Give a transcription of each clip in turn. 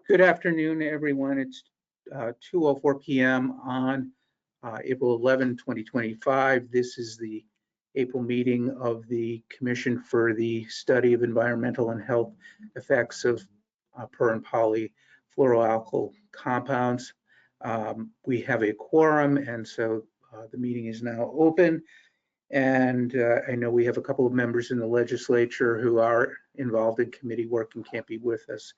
Good afternoon, everyone. It's 2:04 p.m. on April 11, 2025. This is the April meeting of the Commission for the Study of Environmental and Health Effects of per and polyfluoroalkyl compounds. We have a quorum, and so the meeting is now open. And I know we have a couple of members in the legislature who are involved in committee work and can't be with us,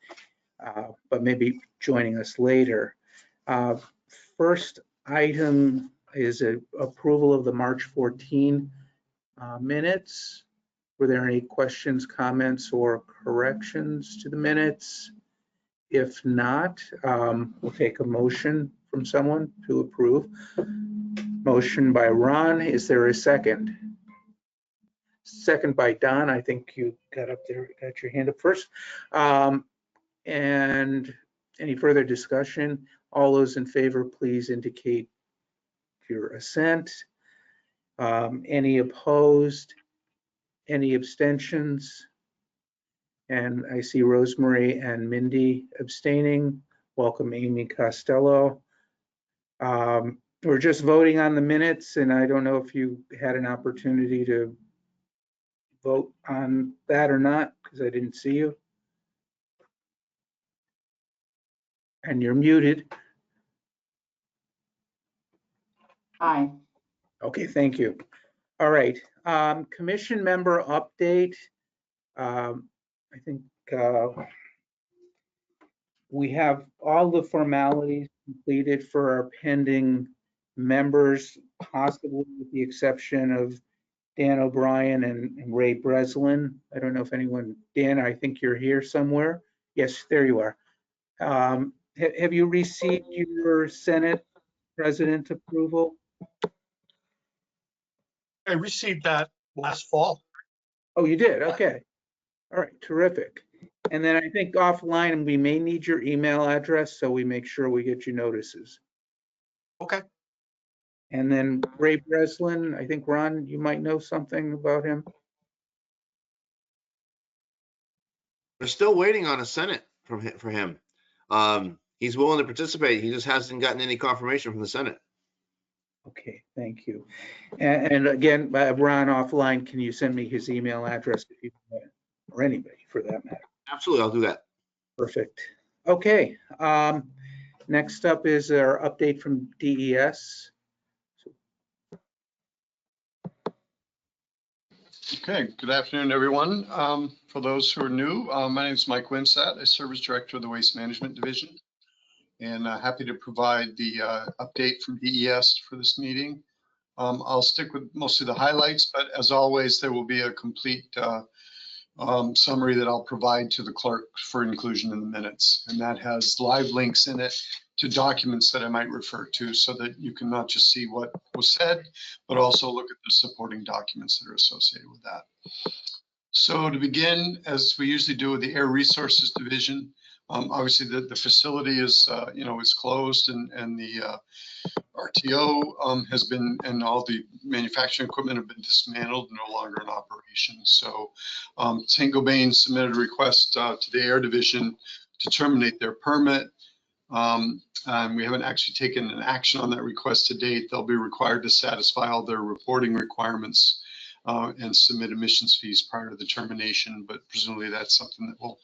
but maybe joining us later. First item is approval of the March 14 minutes. Were there any questions, comments, or corrections to the minutes? If not, we'll take a motion from someone to approve. Motion by Ron. Is there a second? Second by Don. I think you got up there, got your hand up first. And any further discussion? All those in favor, please indicate your assent. Any opposed? Any abstentions? And I see Rosemary and Mindy abstaining. Welcome, Amy Costello. We're just voting on the minutes, and I don't know if you had an opportunity to vote on that or not, because I didn't see you. And you're muted. Aye. Okay, thank you. All right, commission member update. I think we have all the formalities completed for our pending members, possibly with the exception of Dan O'Brien and Ray Breslin. I don't know if anyone, Dan, I think you're here somewhere. Yes, there you are. Have you received your Senate President approval? I received that last fall. Oh, you did? Okay. All right, terrific. And then I think offline, we may need your email address, so we make sure we get you notices. Okay. And then Ray Breslin, I think, Ron, you might know something about him. We're still waiting on a Senate for him. He's willing to participate. He just hasn't gotten any confirmation from the Senate. Okay, thank you. And again, Ron, offline, can you send me his email address if you want, or anybody for that matter? Absolutely, I'll do that. Perfect. Okay. Next up is our update from DES. Okay, good afternoon, everyone. For those who are new, my name is Mike Winsat. I serve as Director of the Waste Management Division, and happy to provide the update from DES for this meeting. I'll stick with mostly the highlights, but as always, there will be a complete summary that I'll provide to the clerk for inclusion in the minutes, and that has live links in it to documents that I might refer to, so that you can not just see what was said, but also look at the supporting documents that are associated with that. So to begin, as we usually do with the Air Resources Division, obviously the facility is is closed, and the RTO has been, and all the manufacturing equipment have been dismantled and no longer in operation. So Saint-Gobain submitted a request to the Air Division to terminate their permit. And we haven't actually taken an action on that request to date. They'll be required to satisfy all their reporting requirements and submit emissions fees prior to the termination, but presumably that's something that will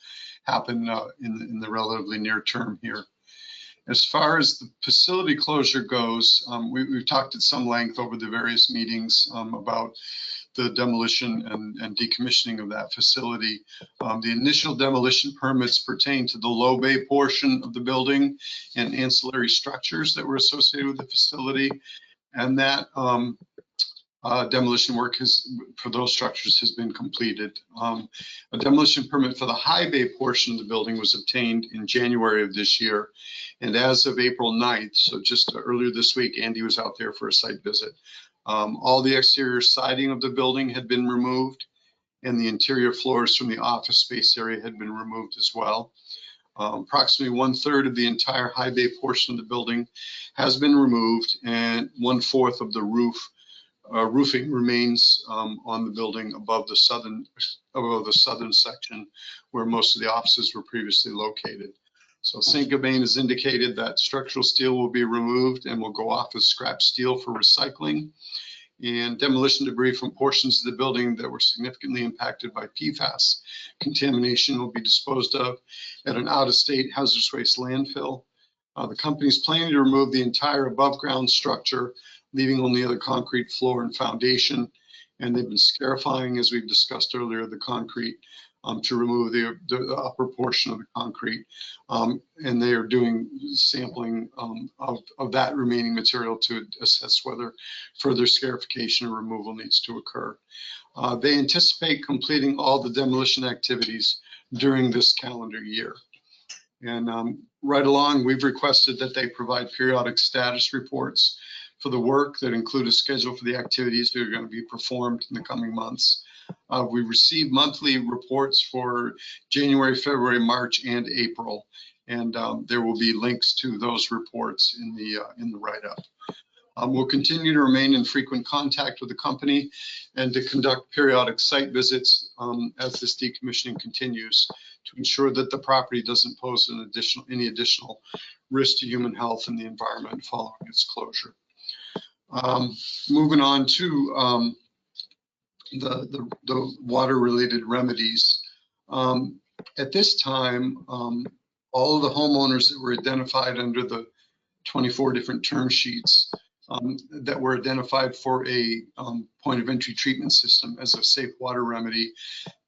happen in the relatively near term here. As far as the facility closure goes, we've talked at some length over the various meetings about the demolition and decommissioning of that facility. The initial demolition permits pertain to the low bay portion of the building and ancillary structures that were associated with the facility. And that demolition work for those structures has been completed. A demolition permit for the high bay portion of the building was obtained in January of this year. And as of April 9th, so just earlier this week, Andy was out there for a site visit. All the exterior siding of the building had been removed, and the interior floors from the office space area had been removed as well. Approximately 1/3 of the entire high bay portion of the building has been removed, and 1/4 of the roofing remains on the building above the southern section where most of the offices were previously located. So Saint-Gobain has indicated that structural steel will be removed and will go off as scrap steel for recycling. And demolition debris from portions of the building that were significantly impacted by PFAS contamination will be disposed of at an out-of-state hazardous waste landfill. The company is planning to remove the entire above-ground structure, leaving only the concrete floor and foundation. And they've been scarifying, as we've discussed earlier, the concrete to remove the upper portion of the concrete. And they are doing sampling of that remaining material to assess whether further scarification or removal needs to occur. They anticipate completing all the demolition activities during this calendar year. And right along, we've requested that they provide periodic status reports for the work that include a schedule for the activities that are going to be performed in the coming months. We receive monthly reports for January, February, March, and April, and there will be links to those reports in the write-up. We'll continue to remain in frequent contact with the company and to conduct periodic site visits as this decommissioning continues to ensure that the property doesn't pose any additional risk to human health and the environment following its closure. Moving on to the water-related remedies. At this time, all of the homeowners that were identified under the 24 different term sheets that were identified for a point of entry treatment system as a safe water remedy,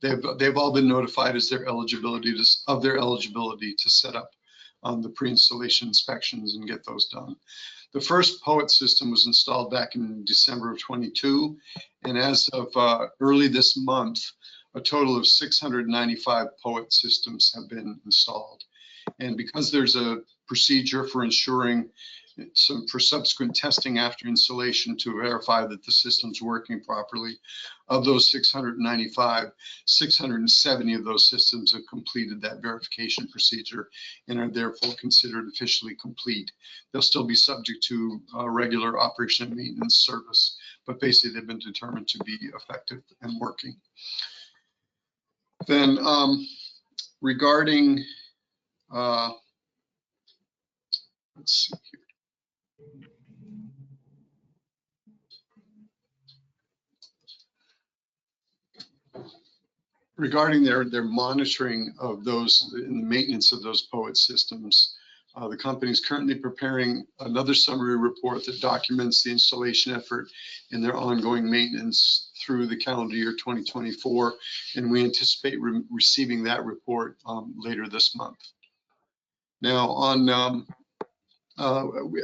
they've all been notified as their eligibility to set up the pre-installation inspections and get those done. The first POET system was installed back in December of 22, and as of early this month, a total of 695 POET systems have been installed. And because there's a procedure for ensuring for subsequent testing after installation to verify that the system's working properly, of those 695, 670 of those systems have completed that verification procedure and are therefore considered officially complete. They'll still be subject to regular operation and maintenance service, but basically they've been determined to be effective and working. Then regarding, let's see here. Regarding their monitoring of those and the maintenance of those POET systems, the company is currently preparing another summary report that documents the installation effort and their ongoing maintenance through the calendar year 2024, and we anticipate receiving that report later this month. Now, on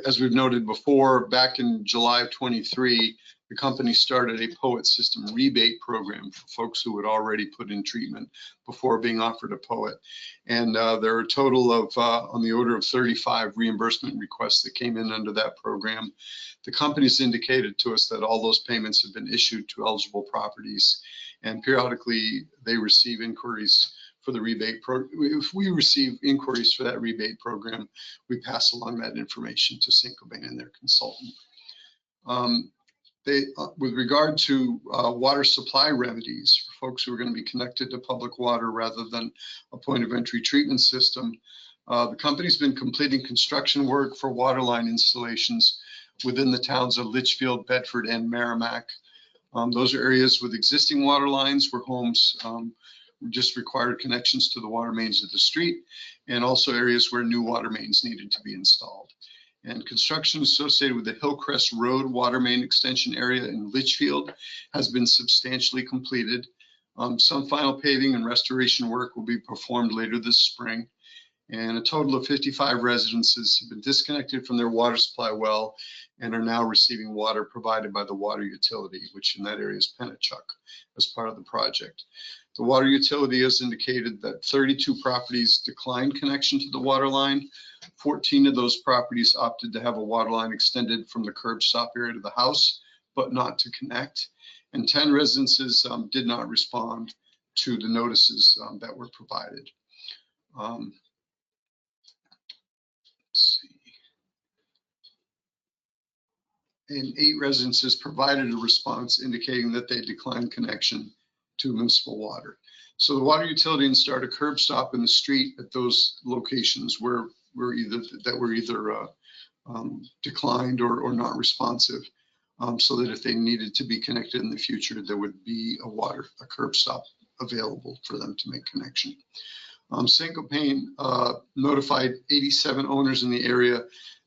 as we've noted before, back in July of 23, the company started a POET system rebate program for folks who had already put in treatment before being offered a POET. And there are a total of on the order of 35 reimbursement requests that came in under that program. The company's indicated to us that all those payments have been issued to eligible properties, and periodically they receive inquiries for the rebate program. If we receive inquiries for that rebate program, we pass along that information to Saint-Gobain and their consultant. With regard to water supply remedies for folks who are going to be connected to public water rather than a point of entry treatment system, the company's been completing construction work for water line installations within the towns of Litchfield, Bedford, and Merrimack. Those are areas with existing water lines where homes just required connections to the water mains of the street, and also areas where new water mains needed to be installed. And construction associated with the Hillcrest Road water main extension area in Litchfield has been substantially completed. Some final paving and restoration work will be performed later this spring. And a total of 55 residences have been disconnected from their water supply well and are now receiving water provided by the water utility, which in that area is Pennachuck, as part of the project. The water utility has indicated that 32 properties declined connection to the water line. 14 of those properties opted to have a water line extended from the curb stop area to the house, but not to connect. And 10 residences did not respond to the notices that were provided. Let's see. And 8 residences provided a response indicating that they declined connection to municipal water. So the water utility installed a curb stop in the street at those locations where were either declined or not responsive, so that if they needed to be connected in the future, there would be a curb stop available for them to make connection. St. Copain notified 87 owners in the area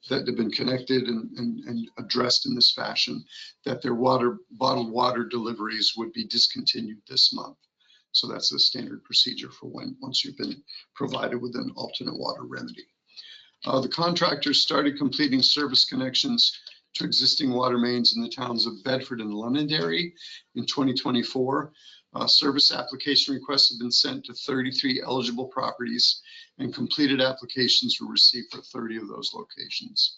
that have been connected and addressed in this fashion that their bottled water deliveries would be discontinued this month. So that's a standard procedure for once you've been provided with an alternate water remedy. The contractors started completing service connections to existing water mains in the towns of Bedford and Londonderry in 2024. Service application requests have been sent to 33 eligible properties, and completed applications were received for 30 of those locations.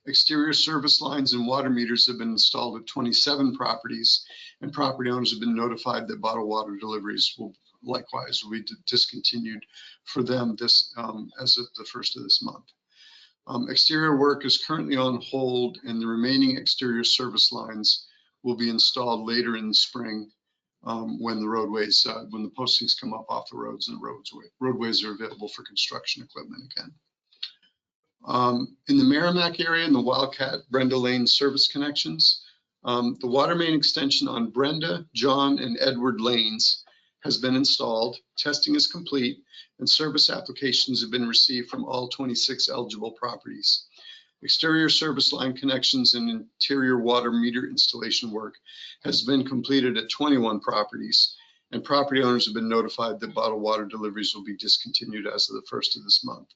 Exterior service lines and water meters have been installed at 27 properties, and property owners have been notified that bottled water deliveries will likewise be discontinued for them as of the 1st of this month. Exterior work is currently on hold, and the remaining exterior service lines will be installed later in the spring when the postings come up off the roads and roadways are available for construction equipment again. In the Merrimack area, in the Wildcat Brenda Lane service connections, the water main extension on Brenda, John, and Edward Lanes has been installed. Testing is complete, and service applications have been received from all 26 eligible properties. Exterior service line connections and interior water meter installation work has been completed at 21 properties, and property owners have been notified that bottled water deliveries will be discontinued as of the 1st of this month.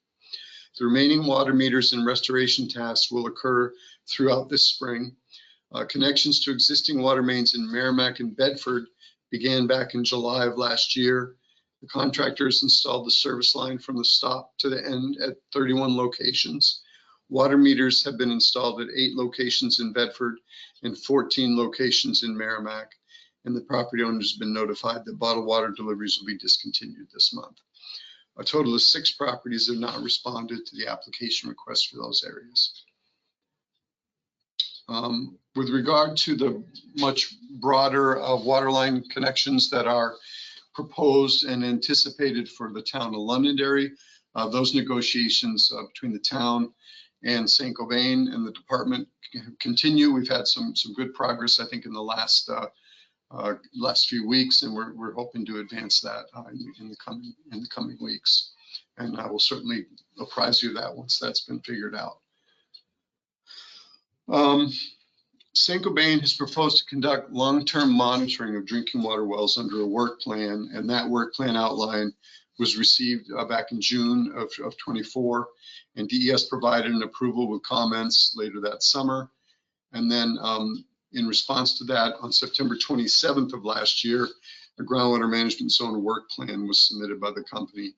The remaining water meters and restoration tasks will occur throughout this spring. Connections to existing water mains in Merrimack and Bedford began back in July of last year. The contractors installed the service line from the stop to the end at 31 locations. Water meters have been installed at 8 locations in Bedford and 14 locations in Merrimack, and the property owners have been notified that bottled water deliveries will be discontinued this month. A total of 6 properties have not responded to the application request for those areas. With regard to the much broader water line connections that are proposed and anticipated for the town of Londonderry, those negotiations between the town and St. Copain and the department continue. We've had some good progress, I think, in the last few weeks, and we're hoping to advance that in the coming weeks. And I will certainly apprise you of that once that's been figured out. St. Copain has proposed to conduct long-term monitoring of drinking water wells under a work plan, and that work plan outline was received back in June of 24, and DES provided an approval with comments later that summer. And then in response to that, on September 27th of last year, a groundwater management zone work plan was submitted by the company.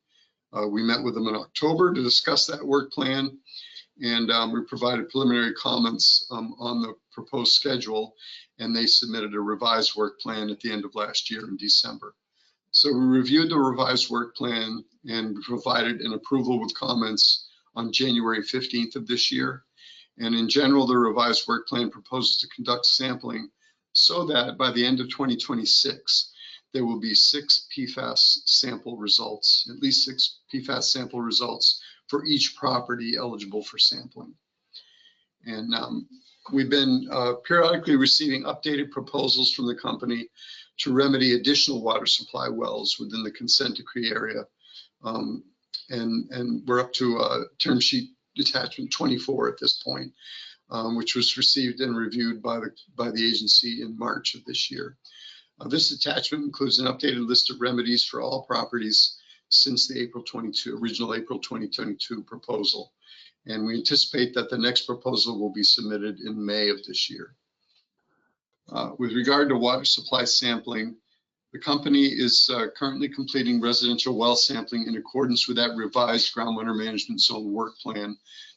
We met with them in October to discuss that work plan, and we provided preliminary comments on the proposed schedule, and they submitted a revised work plan at the end of last year in December. So we reviewed the revised work plan and provided an approval with comments on January 15th of this year. And in general, the revised work plan proposes to conduct sampling so that by the end of 2026, there will be 6 PFAS sample results, at least 6 PFAS sample results for each property eligible for sampling. And we've been periodically receiving updated proposals from the company to remedy additional water supply wells within the consent decree area. And we're up to term sheet attachment 24 at this point, which was received and reviewed by the agency in March of this year. This attachment includes an updated list of remedies for all properties since the original April 2022 proposal. And we anticipate that the next proposal will be submitted in May of this year. With regard to water supply sampling, the company is currently completing residential well sampling in accordance with that revised groundwater management zone work plan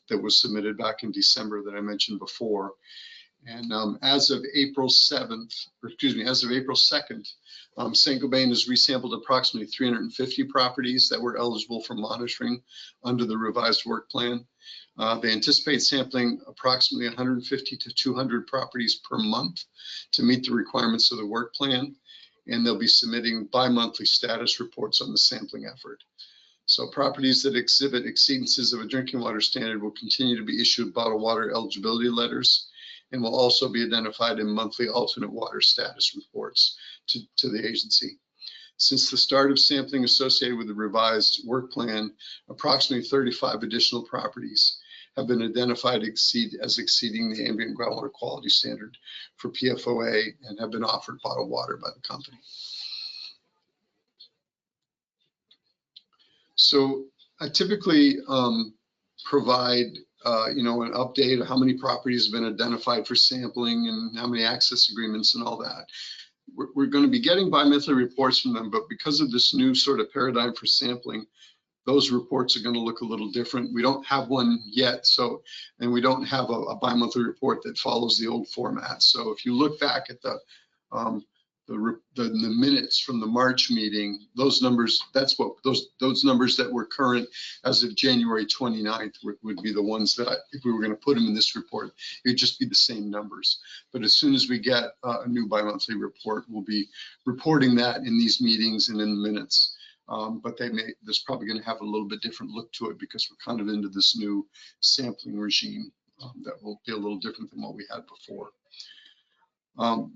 that was submitted back in December that I mentioned before. And as of April 2nd, St. Copain has resampled approximately 350 properties that were eligible for monitoring under the revised work plan. They anticipate sampling approximately 150 to 200 properties per month to meet the requirements of the work plan. and they'll be submitting bi-monthly status reports on the sampling effort. So properties that exhibit exceedances of a drinking water standard will continue to be issued bottled water eligibility letters and will also be identified in monthly alternate water status reports to the agency. Since the start of sampling associated with the revised work plan, approximately 35 additional properties have been identified as exceeding the ambient groundwater quality standard for PFOA and have been offered bottled water by the company. So I typically provide an update of how many properties have been identified for sampling and how many access agreements and all that. We're going to be getting bi-monthly reports from them, but because of this new sort of paradigm for sampling, those reports are going to look a little different. We don't have one yet, and we don't have a bi-monthly report that follows the old format. So if you look back at the minutes from the March meeting, those numbers, those numbers that were current as of January 29th would be the ones that if we were going to put them in this report, it would just be the same numbers. But as soon as we get a new bi-monthly report, we'll be reporting that in these meetings and in the minutes. But there's probably going to have a little bit different look to it because we're kind of into this new sampling regime that will be a little different than what we had before.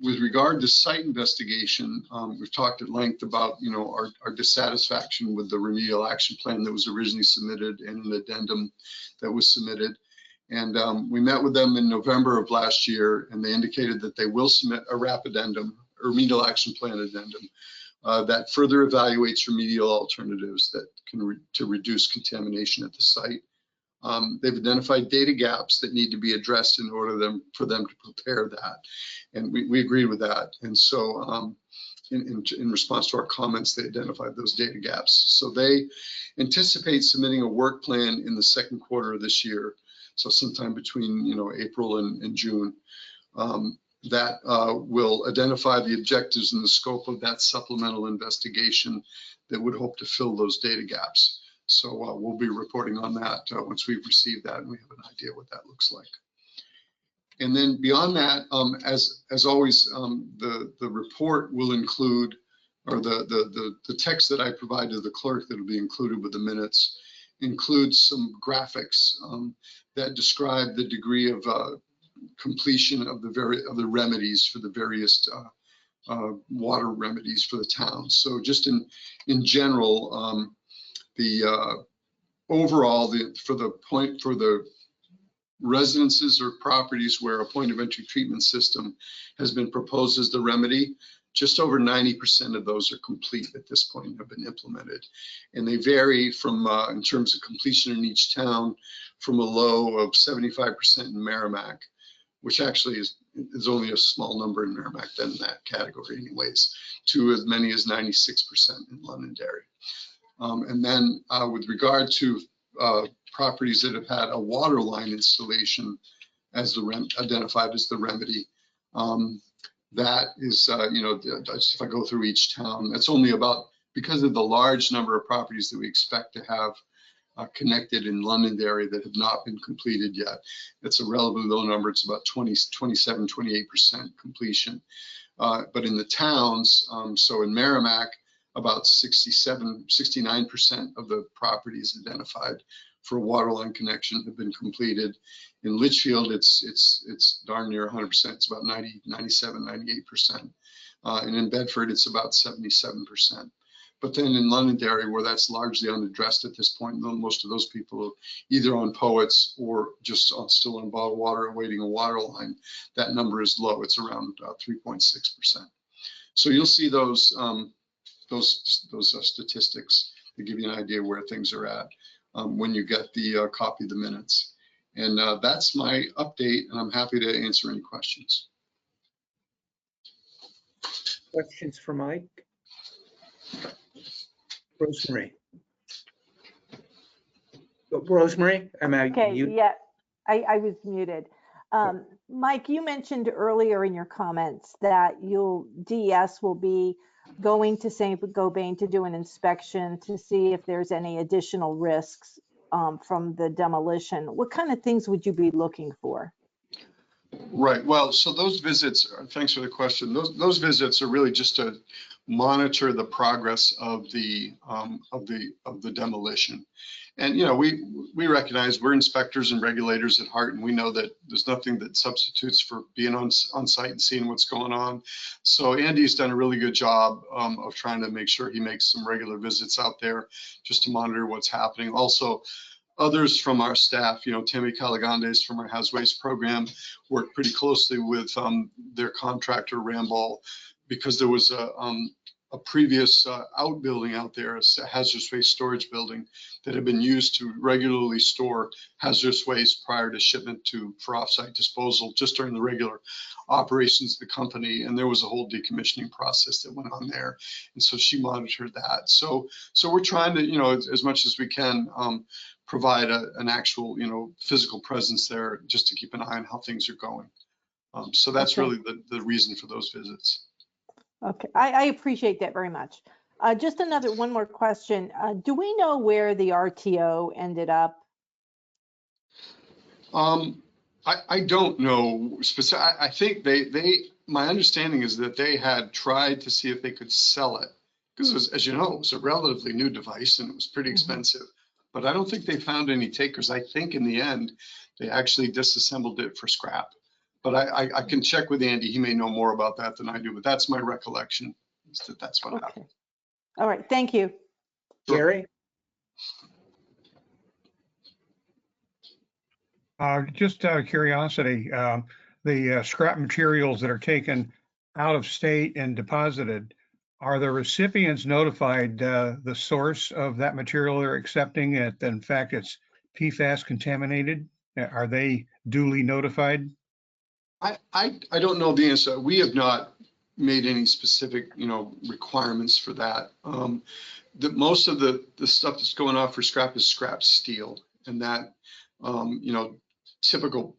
With regard to site investigation, we've talked at length about our dissatisfaction with the remedial action plan that was originally submitted and an addendum that was submitted. And we met with them in November of last year, and they indicated that they will submit a RAP addendum, a remedial action plan addendum, that further evaluates remedial alternatives that to reduce contamination at the site. They've identified data gaps that need to be addressed in order for them to prepare that. And we agreed with that. And so in response to our comments, they identified those data gaps. So they anticipate submitting a work plan in the second quarter of this year. So sometime between April and June. That will identify the objectives and the scope of that supplemental investigation that would hope to fill those data gaps. So we'll be reporting on that once we've received that and we have an idea what that looks like. And then beyond that, as always, the report will include, or the text that I provide to the clerk that will be included with the minutes includes some graphics that describe the degree of completion of the remedies for the various water remedies for the town. So just in general, overall, for the residences or properties where a point of entry treatment system has been proposed as the remedy, just over 90% of those are complete at this point and have been implemented. And they vary from, in terms of completion in each town, from a low of 75% in Merrimack, which actually is only a small number in Merrimack than that category anyways, to as many as 96% in Londonderry. And then with regard to properties that have had a water line installation as identified as the remedy, that is, if I go through each town, that's only about, because of the large number of properties that we expect to have connected in Londonderry that have not been completed yet. It's a relatively low number. It's about 27, 28% completion. But in the towns, so in Merrimack, about 69% of the properties identified for a water line connection have been completed. In Litchfield, it's darn near 100%. It's about 90, 97, 98%. And in Bedford, it's about 77%. But then in Londonderry, where that's largely unaddressed at this point, most of those people are either on POETs or just still on bottled water awaiting a water line. That number is low. It's around 3.6%. So you'll see those statistics to give you an idea where things are at when you get the copy of the minutes. And that's my update, and I'm happy to answer any questions. Questions for Mike? Rosemary. Rosemary, am I Okay, mute? yeah, I was muted. Mike, you mentioned earlier in your comments that DES will be going to St. Gobain to do an inspection to see if there's any additional risks from the demolition. What kind of things would you be looking for? Right. Well, so those visits, thanks for the question. Those visits are really just to monitor the progress of the demolition. And, you know, we recognize we're inspectors and regulators at heart, and we know that there's nothing that substitutes for being on site and seeing what's going on. So Andy's done a really good job of trying to make sure he makes some regular visits out there just to monitor what's happening. Also, others from our staff, you know, Tammy Calagandes from our Haz Waste program worked pretty closely with their contractor Ramball, because there was a previous outbuilding out there, a hazardous waste storage building that had been used to regularly store hazardous waste prior to shipment for offsite disposal, just during the regular operations of the company. And there was a whole decommissioning process that went on there. And so she monitored that. So we're trying to, you know, as much as we can, provide an actual, you know, physical presence there just to keep an eye on how things are going. So that's really the reason for those visits. Okay, I appreciate that very much. Just one more question. Do we know where the RTO ended up? I don't know specific. I think my understanding is that they had tried to see if they could sell it, because as you know, it was a relatively new device and it was pretty expensive. But I don't think they found any takers. I think in the end, they actually disassembled it for scrap. But I can check with Andy. He may know more about that than I do, but that's my recollection, is that that's what happened. All right, thank you. Gary? Just out of curiosity, the scrap materials that are taken out of state and deposited, are the recipients notified the source of that material they're accepting, that in fact it's PFAS contaminated? Are they duly notified? I don't know the answer. We have not made any specific, you know, requirements for that. Most of the stuff that's going off for scrap is scrap steel, and that, you know, typical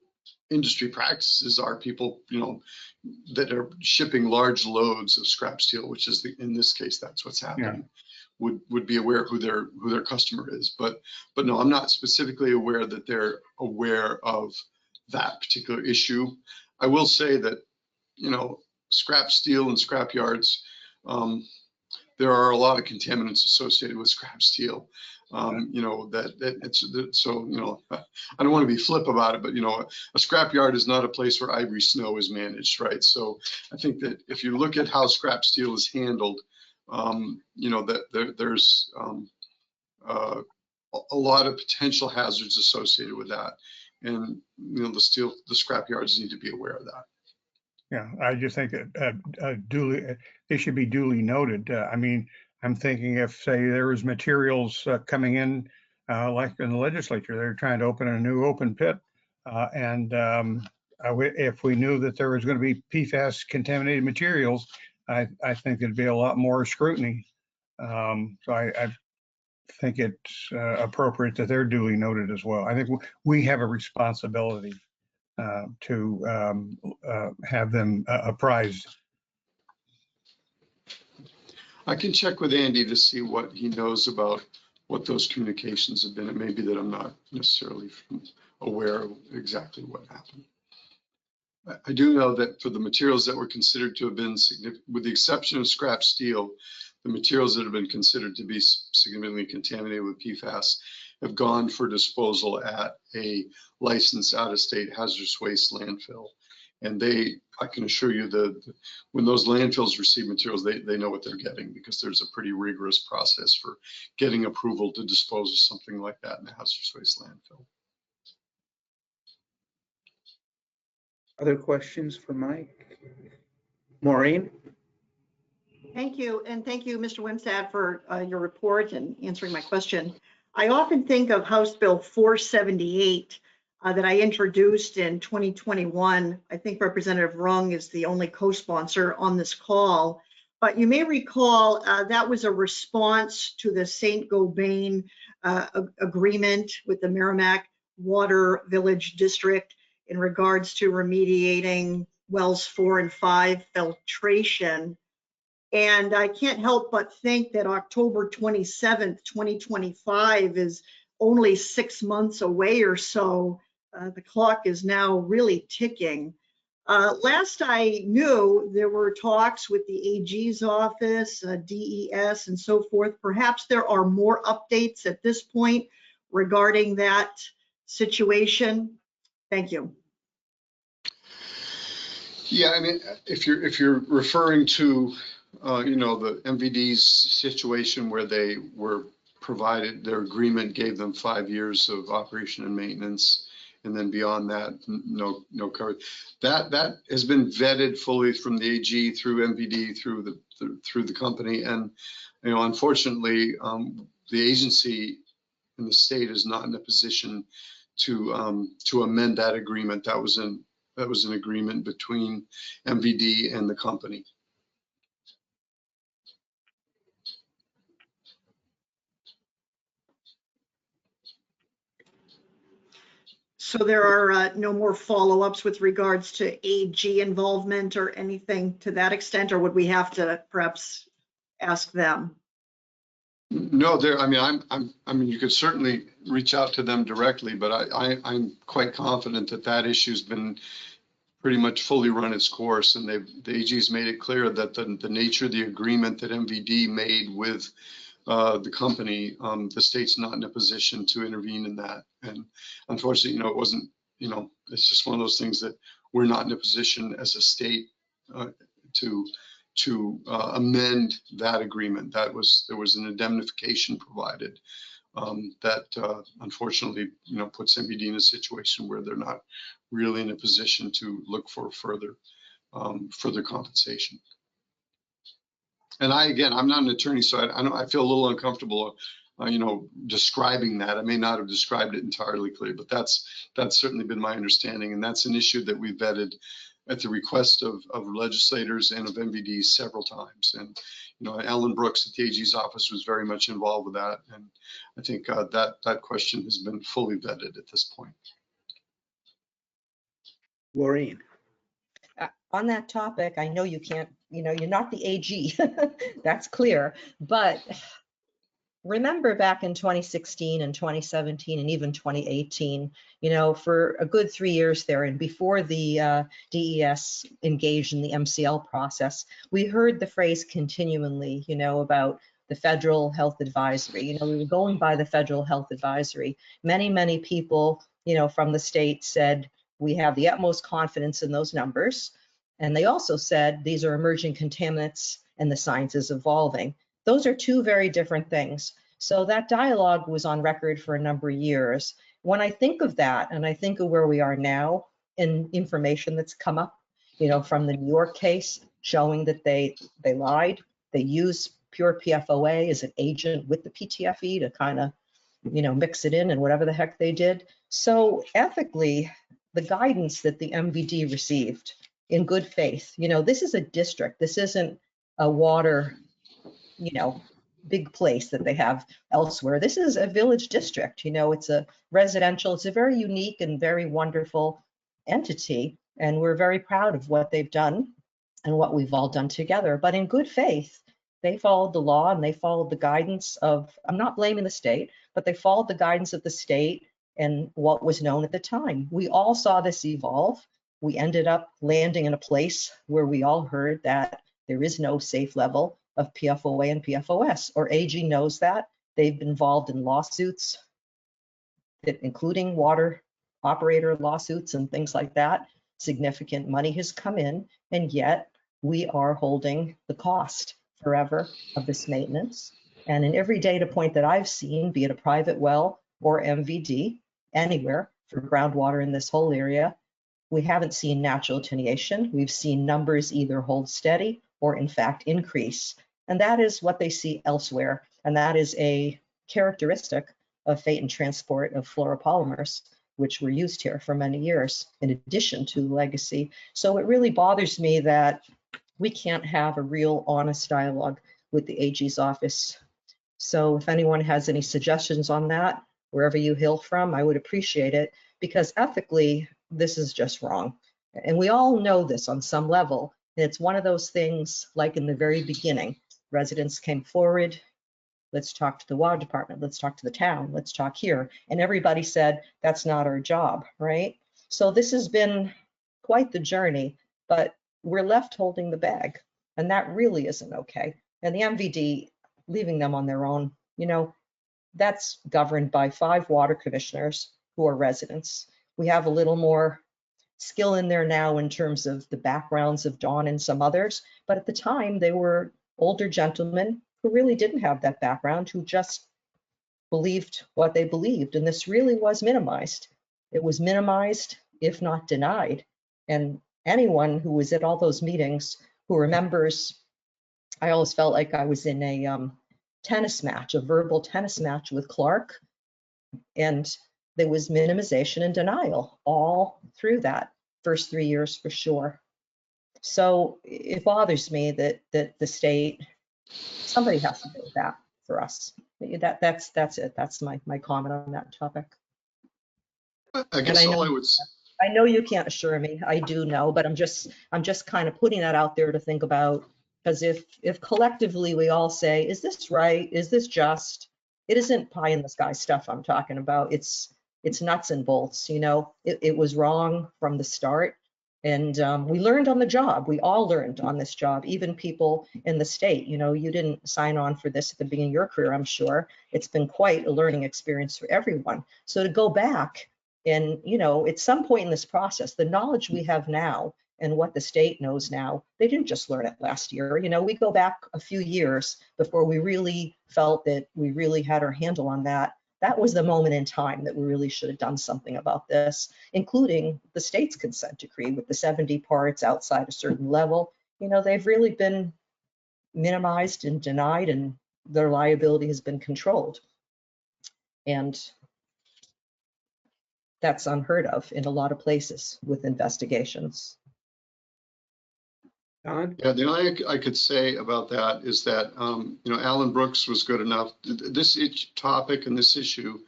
industry practices are people, you know, that are shipping large loads of scrap steel, which is in this case, that's what's happening. Yeah. Would be aware who their customer is, but no, I'm not specifically aware that they're aware of that particular issue. I will say that, you know, scrap steel and scrap yards, there are a lot of contaminants associated with scrap steel. You know, so, you know, I don't want to be flip about it, but, you know, a scrap yard is not a place where ivory snow is managed, right? So I think that if you look at how scrap steel is handled, you know, that there's a lot of potential hazards associated with that. And, you know, the scrap yards need to be aware of that. Yeah, I just think that they should be duly noted. I mean, I'm thinking if, say, there was materials coming in, like in the legislature, they're trying to open a new open pit, and if we knew that there was going to be PFAS contaminated materials, I think there'd be a lot more scrutiny. So I think it's appropriate that they're duly noted as well. I think we have a responsibility to have them apprised. I can check with Andy to see what he knows about what those communications have been. It may be that I'm not necessarily aware of exactly what happened. I do know that for the materials that were considered to have been significant, with the exception of scrap steel, the materials that have been considered to be significantly contaminated with PFAS have gone for disposal at a licensed out-of-state hazardous waste landfill. And I can assure you that when those landfills receive materials, they know what they're getting, because there's a pretty rigorous process for getting approval to dispose of something like that in a hazardous waste landfill. Other questions for Mike? Maureen? Thank you, and thank you, Mr. Wimsatt, for your report and answering my question. I often think of House Bill 478 that I introduced in 2021. I think Representative Rung is the only co-sponsor on this call, but you may recall that was a response to the St. Gobain agreement with the Merrimack Water Village District in regards to remediating wells 4 and 5 filtration. And I can't help but think that October 27th, 2025 is only 6 months away or so. The clock is now really ticking. Last I knew, there were talks with the AG's office, DES, and so forth. Perhaps there are more updates at this point regarding that situation. Thank you. Yeah, I mean, if you're referring to, the MVD's situation where they were provided, their agreement gave them 5 years of operation and maintenance, and then beyond that, no coverage. That has been vetted fully from the AG through MVD through the company, and unfortunately, the agency and the state is not in a position to amend that agreement. That was an agreement between MVD and the company. So there are no more follow-ups with regards to AG involvement or anything to that extent, or would we have to perhaps ask them? No, I mean, you could certainly reach out to them directly, but I'm quite confident that issue's been pretty much fully run its course, and the AG's made it clear that the nature of the agreement that MVD made with the company, the state's not in a position to intervene in that. And unfortunately, it wasn't, it's just one of those things that we're not in a position as a state to amend that agreement. There was an indemnification provided that unfortunately, puts MVD in a situation where they're not really in a position to look for further compensation. And I'm not an attorney, so I feel a little uncomfortable, describing that. I may not have described it entirely clearly, but that's certainly been my understanding, and that's an issue that we vetted at the request of legislators and of MVD several times. And Alan Brooks at the AG's office was very much involved with that, and I think that question has been fully vetted at this point. Maureen. On that topic, I know you can't, you're not the AG, that's clear, but remember back in 2016 and 2017 and even 2018, for a good 3 years there, and before the DES engaged in the MCL process, we heard the phrase continually, about the federal health advisory. We were going by the federal health advisory. Many people, from the state said, we have the utmost confidence in those numbers. And they also said these are emerging contaminants and the science is evolving. Those are two very different things. So that dialogue was on record for a number of years. When I think of that, and I think of where we are now in information that's come up, from the New York case showing that they lied, they used pure PFOA as an agent with the PTFE to kind of, mix it in and whatever the heck they did. So ethically, the guidance that the MVD received in good faith, this is a district. This isn't a water, big place that they have elsewhere. This is a village district. It's a residential, it's a very unique and very wonderful entity. And we're very proud of what they've done and what we've all done together. But in good faith, they followed the law and they followed the guidance of, I'm not blaming the state, but they followed the guidance of the state and what was known at the time. We all saw this evolve. We ended up landing in a place where we all heard that there is no safe level of PFOA and PFOS, or AG knows that. They've been involved in lawsuits, including water operator lawsuits and things like that. Significant money has come in, and yet we are holding the cost forever of this maintenance. And in every data point that I've seen, be it a private well or MVD, anywhere for groundwater in this whole area, we haven't seen natural attenuation. We've seen numbers either hold steady or in fact increase. And that is what they see elsewhere. And that is a characteristic of fate and transport of fluoropolymers, which were used here for many years, in addition to legacy. So it really bothers me that we can't have a real honest dialogue with the AG's office. So if anyone has any suggestions on that, wherever you hail from, I would appreciate it, because ethically, this is just wrong. And we all know this on some level. And it's one of those things, like in the very beginning, residents came forward, let's talk to the water department, let's talk to the town, let's talk here. And everybody said, that's not our job, right? So this has been quite the journey, but we're left holding the bag, and that really isn't okay. And the MVD, leaving them on their own, that's governed by 5 water commissioners who are residents. We have a little more skill in there now in terms of the backgrounds of Dawn and some others, but at the time they were older gentlemen who really didn't have that background, who just believed what they believed, and this really was minimized. It was minimized, if not denied. And anyone who was at all those meetings who remembers, I always felt like I was in a tennis match, a verbal tennis match with Clark, and there was minimization and denial all through that first 3 years for sure. So it bothers me that the state, somebody has to do that for us. That's it. That's my comment on that topic. I guess all I would, I know you can't assure me. I do know, but I'm just kind of putting that out there to think about, because if collectively we all say, is this right? Is this just? It isn't pie in the sky stuff I'm talking about. It's nuts and bolts. It was wrong from the start, and we learned on the job. We all learned on this job, even people in the state. You didn't sign on for this at the beginning of your career, I'm sure. It's been quite a learning experience for everyone. So to go back and, at some point in this process, the knowledge we have now and what the state knows now, they didn't just learn it last year. We go back a few years before we really felt that we really had our handle on that. That was the moment in time that we really should have done something about this, including the state's consent decree with the 70 parts outside a certain level. They've really been minimized and denied, and their liability has been controlled. And that's unheard of in a lot of places with investigations. Don? yeah, the only I could say about that is that, Alan Brooks was good enough. This topic and this issue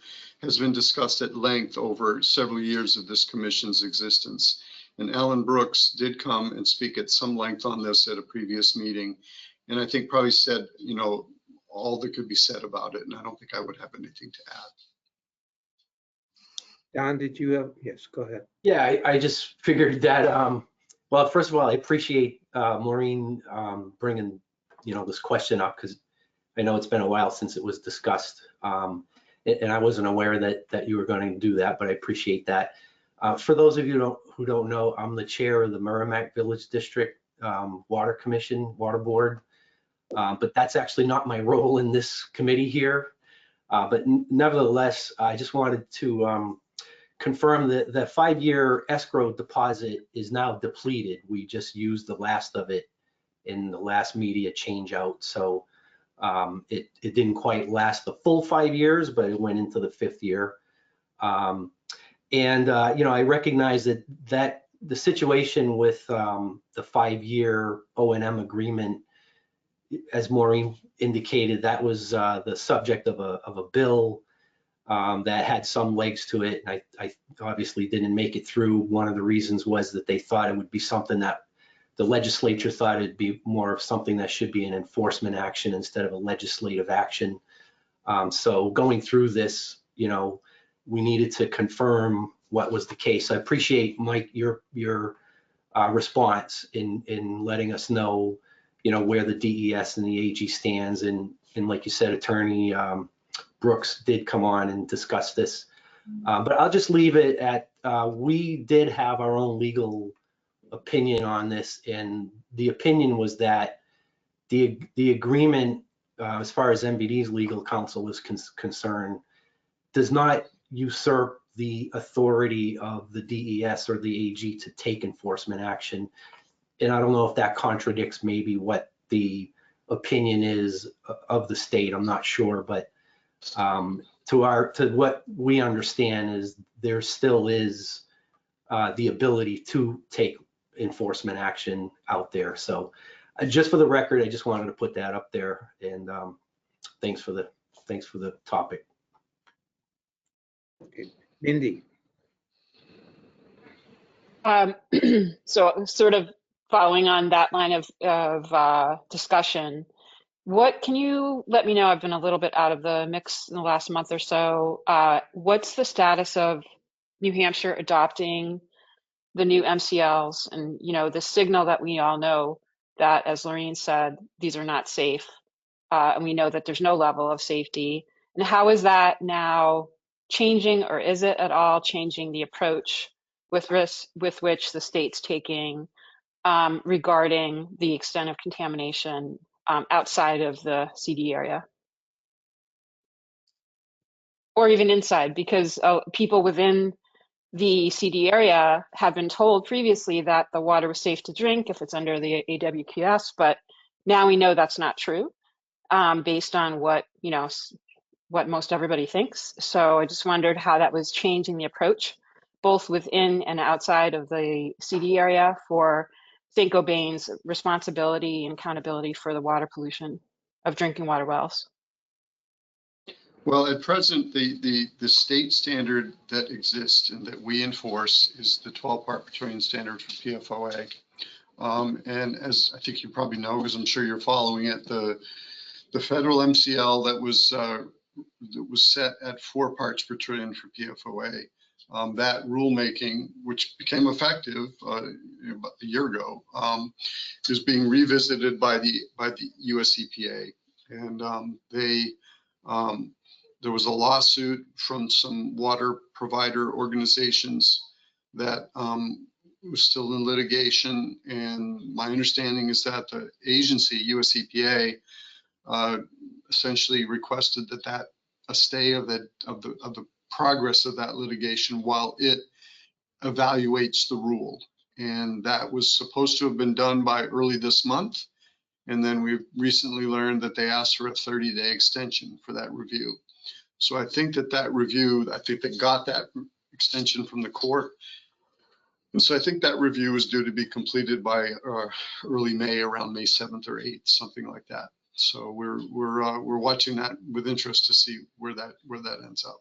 has been discussed at length over several years of this commission's existence. And Alan Brooks did come and speak at some length on this at a previous meeting. And I think probably said, all that could be said about it. And I don't think I would have anything to add. Don, did you have, yes, go ahead. Yeah, I just figured that, well, first of all, I appreciate Maureen bringing, this question up, because I know it's been a while since it was discussed. And I wasn't aware that you were going to do that, but I appreciate that. For those of you who don't know, I'm the chair of the Merrimack Village District Water Commission, Water Board. But that's actually not my role in this committee here. But nevertheless, I just wanted to confirm that the 5-year escrow deposit is now depleted. We just used the last of it in the last media change out. So it didn't quite last the full 5 years, but it went into the 5th year. I recognize that the situation with the 5-year O&M agreement, as Maureen indicated, that was the subject of a bill that had some legs to it. And I obviously didn't make it through. One of the reasons was that they thought it would be something that the legislature thought it'd be more of something that should be an enforcement action instead of a legislative action. So going through this, we needed to confirm what was the case. I appreciate, Mike, your response in letting us know, where the DES and the AG stands. And like you said, Attorney Brooks did come on and discuss this. But I'll just leave it at, we did have our own legal opinion on this. And the opinion was that the agreement, as far as MVD's legal counsel is concerned, does not usurp the authority of the DES or the AG to take enforcement action. And I don't know if that contradicts maybe what the opinion is of the state. I'm not sure, but to what we understand is there still is the ability to take enforcement action out there. So just for the record, I just wanted to put that up there. And thanks for the topic. Okay, Mindy. So sort of following on that line of discussion, what can you let me know? I've been a little bit out of the mix in the last month or so. What's the status of New Hampshire adopting the new MCLs and, you know, the signal that we all know that, as Lorraine said, these are not safe. And we know that there's no level of safety. And how is that now changing, or is it at all changing the approach with which the state's taking regarding the extent of contamination outside of the CD area? Or even inside, because people within the CD area have been told previously that the water was safe to drink if it's under the AWQS, but now we know that's not true based on what, you know, what most everybody thinks. So I just wondered how that was changing the approach, both within and outside of the CD area, for St. Gobain's responsibility and accountability for the water pollution of drinking water wells. Well, at present, the state standard that exists and that we enforce is the 12 part per trillion standard for PFOA. And as I think you probably know, because I'm sure you're following it, the federal MCL that was set at 4 parts per trillion for PFOA. That rulemaking, which became effective about a year ago, is being revisited by the US EPA, and there was a lawsuit from some water provider organizations that was still in litigation. And my understanding is that the agency, US EPA, essentially requested that a stay of the progress of that litigation while it evaluates the rule. And that was supposed to have been done by early this month. And then we recently learned that they asked for a 30-day extension for that review. So I think that review, I think they got that extension from the court. And so I think that review is due to be completed by early May, around May 7th or 8th, something like that. So we're watching that with interest to see where that ends up.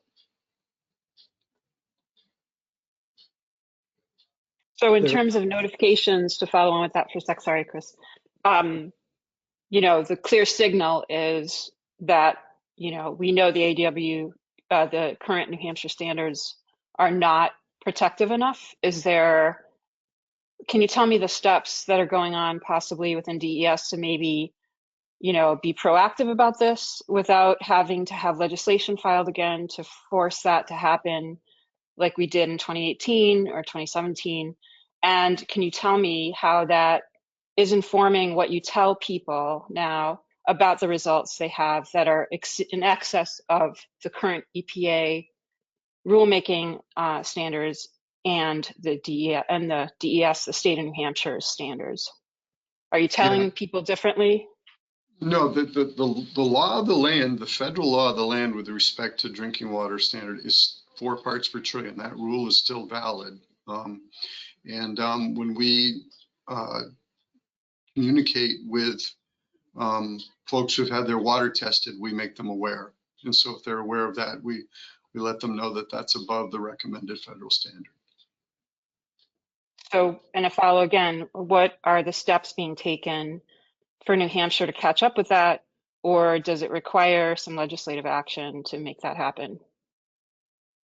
So in terms of notifications, to follow on with that for a sec, sorry, Chris, you know, the clear signal is that, you know, we know the ADW, the current New Hampshire standards are not protective enough. Can you tell me the steps that are going on possibly within DES to maybe, you know, be proactive about this without having to have legislation filed again to force that to happen like we did in 2018 or 2017? And can you tell me how that is informing what you tell people now about the results they have that are in excess of the current EPA rulemaking standards and the DES, the state of New Hampshire's standards? Are you telling people differently? No, the law of the land, the federal law of the land with respect to drinking water standard is 4 parts per trillion. That rule is still valid. When we communicate with folks who've had their water tested, we make them aware. And so if they're aware of that, we let them know that that's above the recommended federal standard. So, and a follow again, what are the steps being taken for New Hampshire to catch up with that? Or does it require some legislative action to make that happen?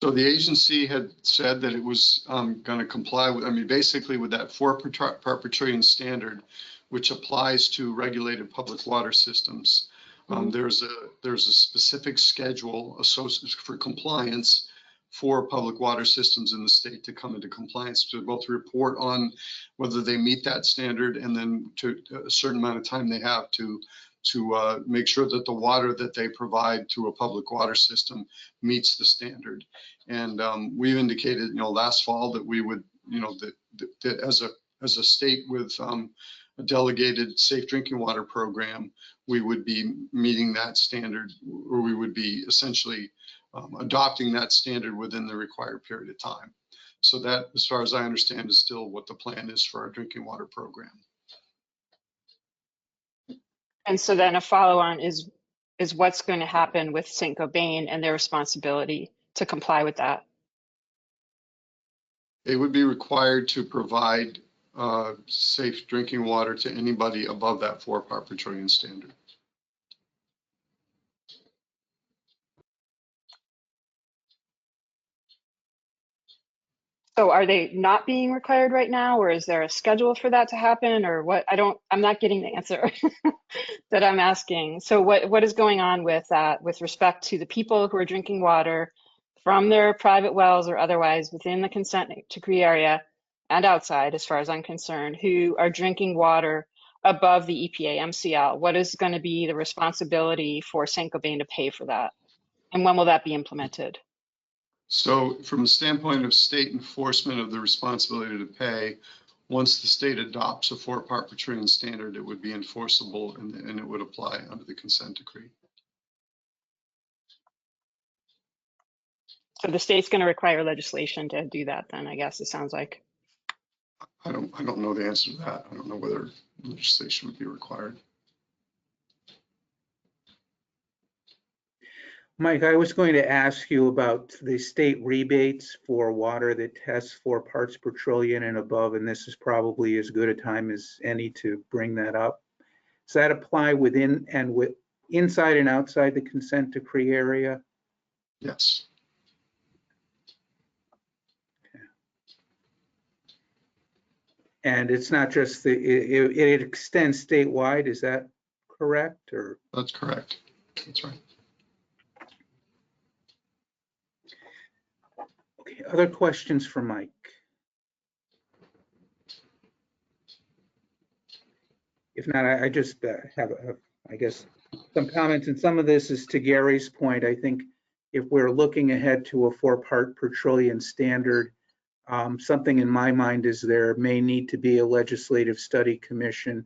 So the agency had said that it was going to comply with, I mean, basically with that 4 part per trillion standard, which applies to regulated public water systems. There's a specific schedule associated for compliance for public water systems in the state to come into compliance, to both report on whether they meet that standard, and then to a certain amount of time they have to make sure that the water that they provide to a public water system meets the standard. And we've indicated, you know, last fall that we would, you know, that as a state with a delegated safe drinking water program, we would be meeting that standard, or we would be essentially adopting that standard within the required period of time. So that, as far as I understand, is still what the plan is for our drinking water program. And so then a follow-on is what's going to happen with St. Gobain and their responsibility to comply with that? They would be required to provide safe drinking water to anybody above that 4 part per trillion standard. So are they not being required right now, or is there a schedule for that to happen, or what? I'm not getting the answer that I'm asking. So what is going on with that with respect to the people who are drinking water from their private wells or otherwise within the consent decree area and outside, as far as I'm concerned, who are drinking water above the EPA MCL? What is going to be the responsibility for Saint-Gobain to pay for that? And when will that be implemented? So from the standpoint of state enforcement of the responsibility to pay, once the state adopts a 4-part per trillion standard, it would be enforceable and it would apply under the consent decree. So the state's going to require legislation to do that then, I guess it sounds like. I don't know the answer to that. I don't know whether legislation would be required. Mike, I was going to ask you about the state rebates for water that tests 4 parts per trillion and above, and this is probably as good a time as any to bring that up. Does that apply within and with inside and outside the consent decree area? Yes. And it's not just it extends statewide, is that correct? Or That's correct. That's right. okay, other questions for Mike? If not, I just have, I guess, some comments, and some of this is to Gary's point. I think if we're looking ahead to a 4-part per trillion standard, something in my mind is there may need to be a legislative study commission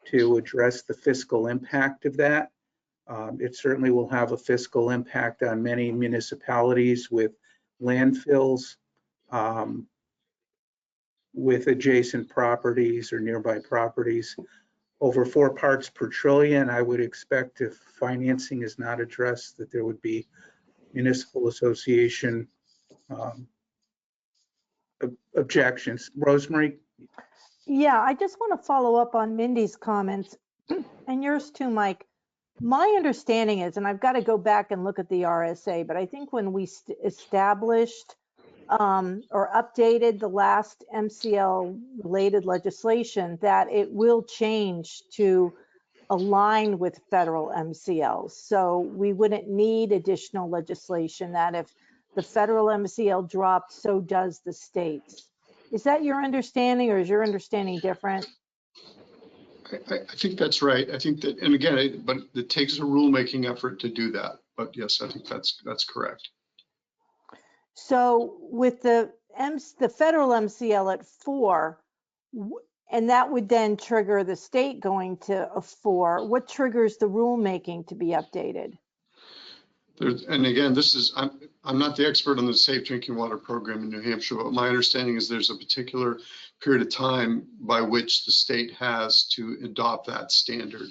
to address the fiscal impact of that. It certainly will have a fiscal impact on many municipalities with landfills, with adjacent properties or nearby properties. Over 4 parts per trillion, I would expect if financing is not addressed, that there would be municipal association objections. Rosemary? Yeah, I just want to follow up on Mindy's comments and yours too, Mike. My understanding is, and I've got to go back and look at the RSA, but I think when we established or updated the last MCL related legislation, that it will change to align with federal MCLs. So we wouldn't need additional legislation, that if the federal MCL dropped, so does the states. Is that your understanding, or is your understanding different? I think that's right. I think that, and again, but it takes a rulemaking effort to do that. But yes, I think that's correct. So with the federal MCL at 4, and that would then trigger the state going to a 4, what triggers the rulemaking to be updated? And again, I'm not the expert on the Safe Drinking Water Program in New Hampshire, but my understanding is there's a particular period of time by which the state has to adopt that standard.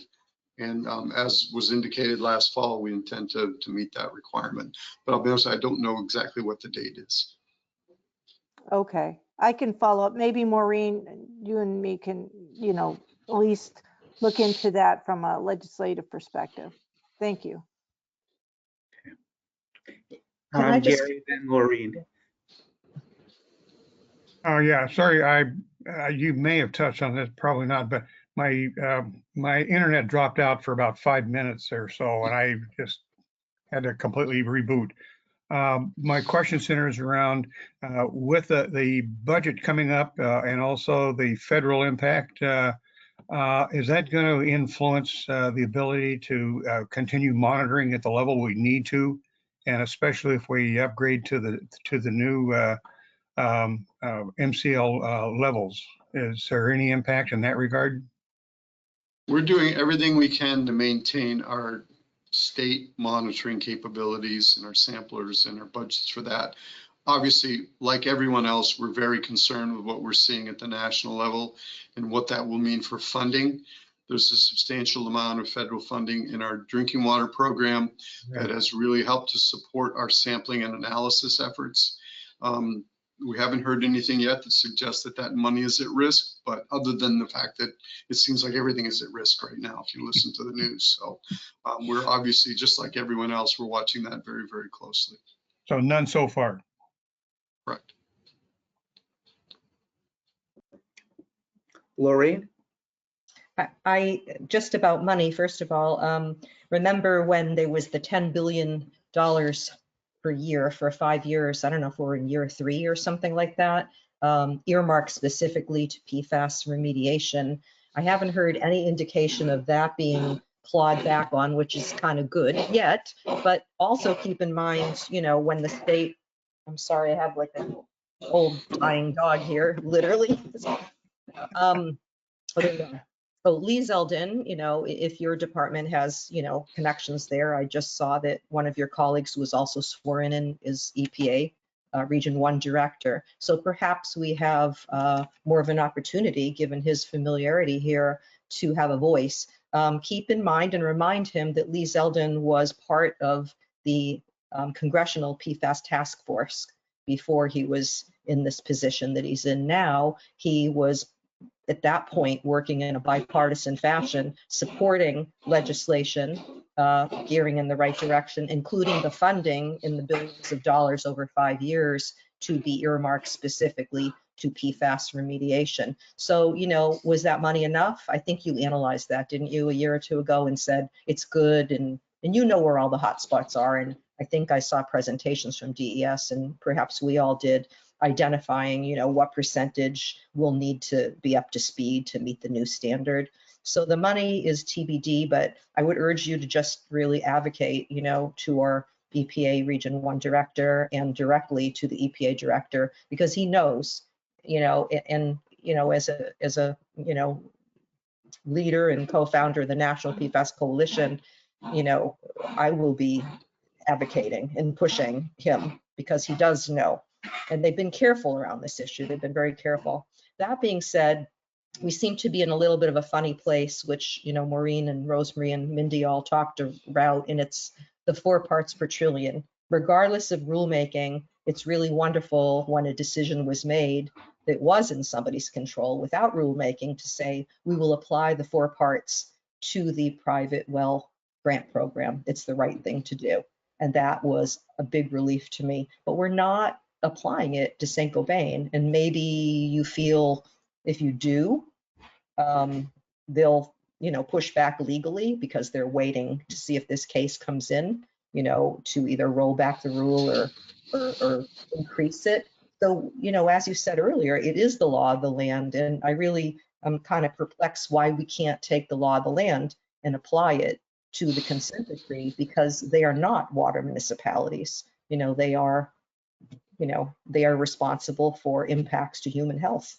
And as was indicated last fall, we intend to meet that requirement. But I'll be honest, I don't know exactly what the date is. Okay, I can follow up. Maybe Maureen, you and me can, at least look into that from a legislative perspective. Thank you. Can I just- Gary, then Maureen. Oh, yeah, sorry, you may have touched on this, probably not, but my my internet dropped out for about 5 minutes or so, and I just had to completely reboot. My question centers around with the budget coming up and also the federal impact. Is that going to influence the ability to continue monitoring at the level we need to, and especially if we upgrade to the new MCL levels? Is there any impact in that regard? We're doing everything we can to maintain our state monitoring capabilities and our samplers and our budgets for that. Obviously, like everyone else, we're very concerned with what we're seeing at the national level and what that will mean for funding. There's a substantial amount of federal funding in our drinking water program that has really helped to support our sampling and analysis efforts. We haven't heard anything yet that suggests that that money is at risk, but other than the fact that it seems like everything is at risk right now if you listen to the news. So we're obviously, just like everyone else, we're watching that very, very closely. So none so far. Correct. Lorraine? I just about money, first of all, remember when there was the $10 billion per year for 5 years? I don't know if we're in year 3 or something like that, earmarked specifically to PFAS remediation. I haven't heard any indication of that being clawed back on, which is kind of good yet. But also keep in mind, you know, when the state, I'm sorry, I have like an old dying dog here, literally. So Lee Zeldin, you know, if your department has, you know, connections there, I just saw that one of your colleagues was also sworn in as EPA Region 1 Director. So perhaps we have more of an opportunity, given his familiarity here, to have a voice. Keep in mind and remind him that Lee Zeldin was part of the Congressional PFAS Task Force before he was in this position that he's in now. He was at that point working in a bipartisan fashion, supporting legislation, gearing in the right direction, including the funding in the billions of dollars over 5 years to be earmarked specifically to PFAS remediation. So, you know, was that money enough? I think you analyzed that, didn't you, a year or two ago, and said it's good, and you know where all the hot spots are. And I think I saw presentations from DES, and perhaps we all did, identifying, you know, what percentage will need to be up to speed to meet the new standard. So the money is TBD, but I would urge you to just really advocate, you know, to our EPA Region 1 Director and directly to the EPA Director, because he knows, you know, and, you know, as a, you know, leader and co-founder of the National PFAS Coalition, you know, I will be advocating and pushing him because he does know. And they've been careful around this issue. They've been very careful. That being said, we seem to be in a little bit of a funny place, which, you know, Maureen and Rosemary and Mindy all talked about, and it's the 4 parts per trillion. Regardless of rulemaking, it's really wonderful when a decision was made that was in somebody's control without rulemaking to say, we will apply the 4 parts to the private well grant program. It's the right thing to do. And that was a big relief to me. But we're not applying it to St. Gobain. And maybe you feel if you do, they'll, you know, push back legally because they're waiting to see if this case comes in, you know, to either roll back the rule or increase it. So, you know, as you said earlier, it is the law of the land. And I really am kind of perplexed why we can't take the law of the land and apply it to the consent decree, because they are not water municipalities. You know, they are responsible for impacts to human health.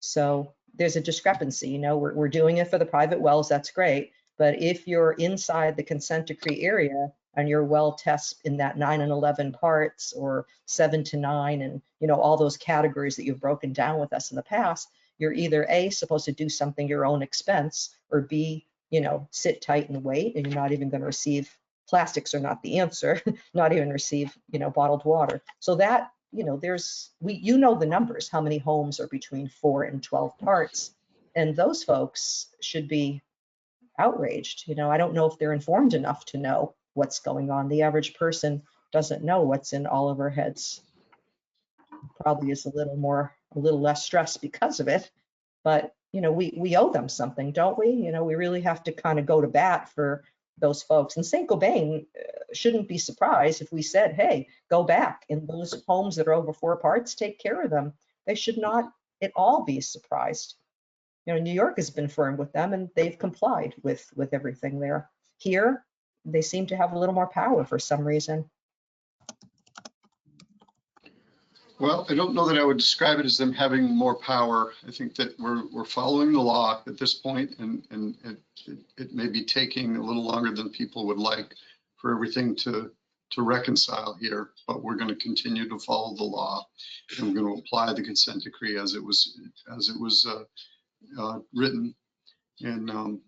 So there's a discrepancy. You know, we're doing it for the private wells, that's great. But if you're inside the consent decree area and your well tests in that 9 and 11 parts or 7 to 9 and, you know, all those categories that you've broken down with us in the past, you're either A, supposed to do something your own expense, or B, you know, sit tight and wait, and you're not even going to receive, plastics are not the answer, not even receive, you know, bottled water. So that, you know, you know the numbers, how many homes are between 4 and 12 parts, and those folks should be outraged. You know, I don't know if they're informed enough to know what's going on. The average person doesn't know what's in all of our heads. Probably is a little less stressed because of it, but you know, we owe them something, don't we? You know, we really have to kind of go to bat for those folks. And St. Gobain shouldn't be surprised if we said, hey, go back in those homes that are over 4 parts, take care of them. They should not at all be surprised. You know, New York has been firm with them and they've complied with everything there. Here, they seem to have a little more power for some reason. Well, I don't know that I would describe it as them having more power. I think that we're following the law at this point, and it may be taking a little longer than people would like for everything to reconcile here, but we're going to continue to follow the law, and we're going to apply the consent decree as it was written. And I'm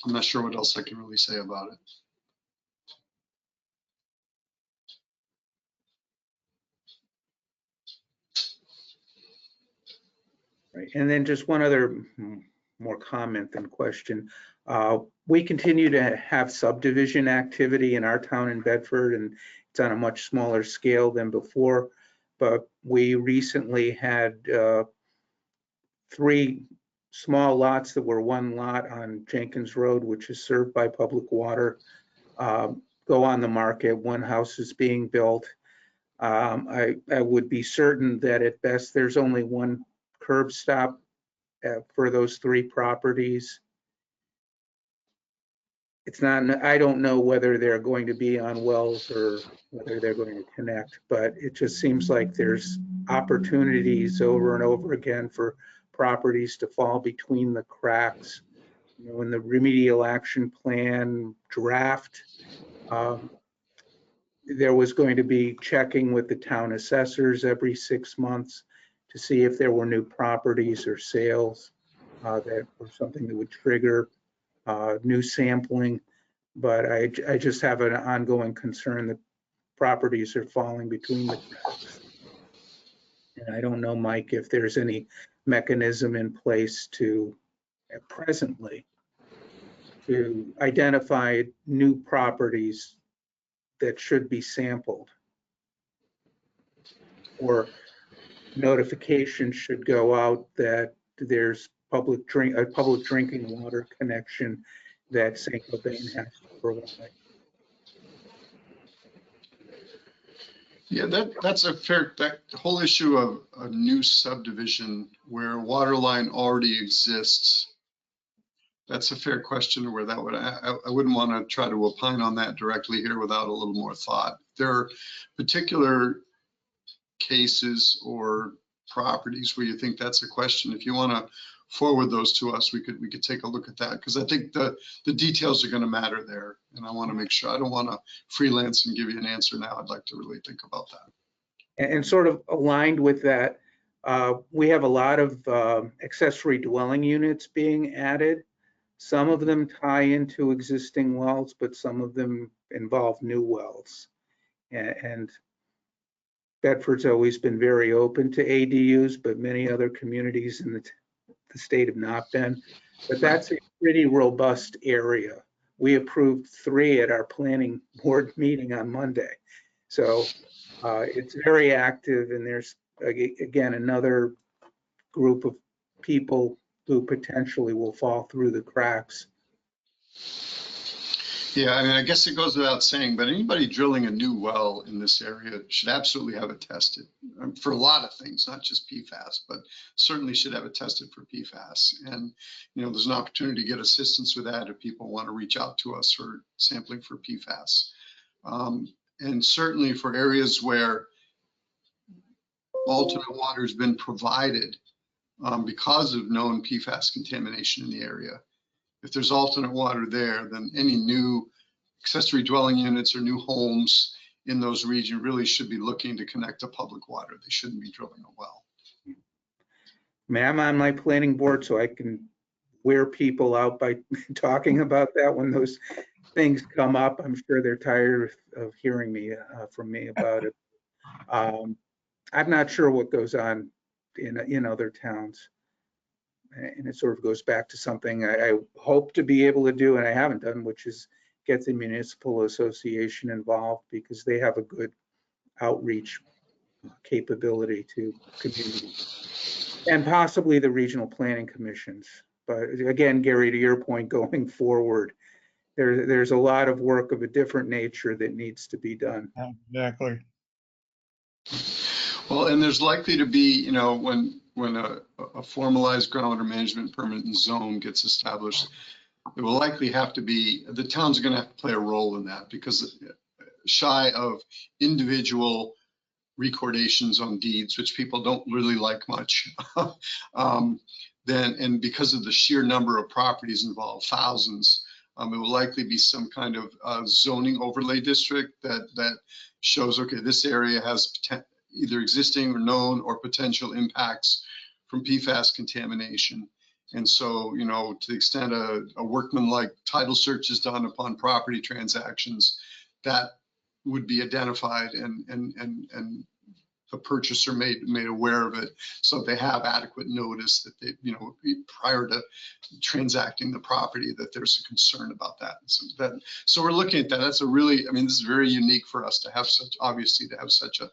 not sure what else I can really say about it. Right. And then just one other more comment than question. We continue to have subdivision activity in our town in Bedford, and it's on a much smaller scale than before. But we recently had 3 small lots that were one lot on Jenkins Road, which is served by public water, go on the market. One house is being built. I would be certain that at best there's only one curb stop for those 3 properties. It's not, I don't know whether they're going to be on wells or whether they're going to connect, but it just seems like there's opportunities over and over again for properties to fall between the cracks. You know, in the remedial action plan draft, there was going to be checking with the town assessors every 6 months to see if there were new properties or sales that were something that would trigger new sampling. But I just have an ongoing concern that properties are falling between the cracks. And I don't know, Mike, if there's any mechanism in place to presently to identify new properties that should be sampled, or notification should go out that there's a public drinking water connection that St. Cobain has to provide. Yeah, that's a fair, that whole issue of a new subdivision where a water line already exists. That's a fair question where that would, I wouldn't want to try to opine on that directly here without a little more thought. There are particular cases or properties where you think that's a question. If you want to forward those to us, we could take a look at that, because I think the details are going to matter there, and I want to make sure. I don't want to freelance and give you an answer now. I'd like to really think about that. And sort of aligned with that, we have a lot of accessory dwelling units being added. Some of them tie into existing wells, but some of them involve new wells. And Bedford's always been very open to ADUs, but many other communities in the state have not been. But that's a pretty robust area. We approved 3 at our planning board meeting on Monday. So it's very active, and there's, again, another group of people who potentially will fall through the cracks. Yeah, I mean, I guess it goes without saying, but anybody drilling a new well in this area should absolutely have it tested for a lot of things, not just PFAS, but certainly should have it tested for PFAS. And, you know, there's an opportunity to get assistance with that if people want to reach out to us for sampling for PFAS. And certainly for areas where alternate water has been provided because of known PFAS contamination in the area. If there's alternate water there, then any new accessory dwelling units or new homes in those regions really should be looking to connect to public water. They shouldn't be drilling a well. I'm on my planning board, so I can wear people out by talking about that when those things come up. I'm sure they're tired of hearing me from me about it. I'm not sure what goes on in other towns. And it sort of goes back to something I hope to be able to do, and I haven't done, which is get the municipal association involved, because they have a good outreach capability to communities, and possibly the regional planning commissions. But again, Gary, to your point, going forward, there's a lot of work of a different nature that needs to be done. Exactly. Well, and there's likely to be, you know, when a formalized groundwater management permanent zone gets established, it will likely have to be, the town's going to have to play a role in that, because shy of individual recordations on deeds, which people don't really like much, then, and because of the sheer number of properties involved, thousands, it will likely be some kind of zoning overlay district that shows, okay, this area has either existing or known or potential impacts from PFAS contamination. And so, you know, to the extent a workman-like title search is done upon property transactions, that would be identified and the purchaser made aware of it, so they have adequate notice that they, you know, prior to transacting the property, that there's a concern about that. So we're looking at that. That's a really, I mean, this is very unique for us to have such, obviously, to have such a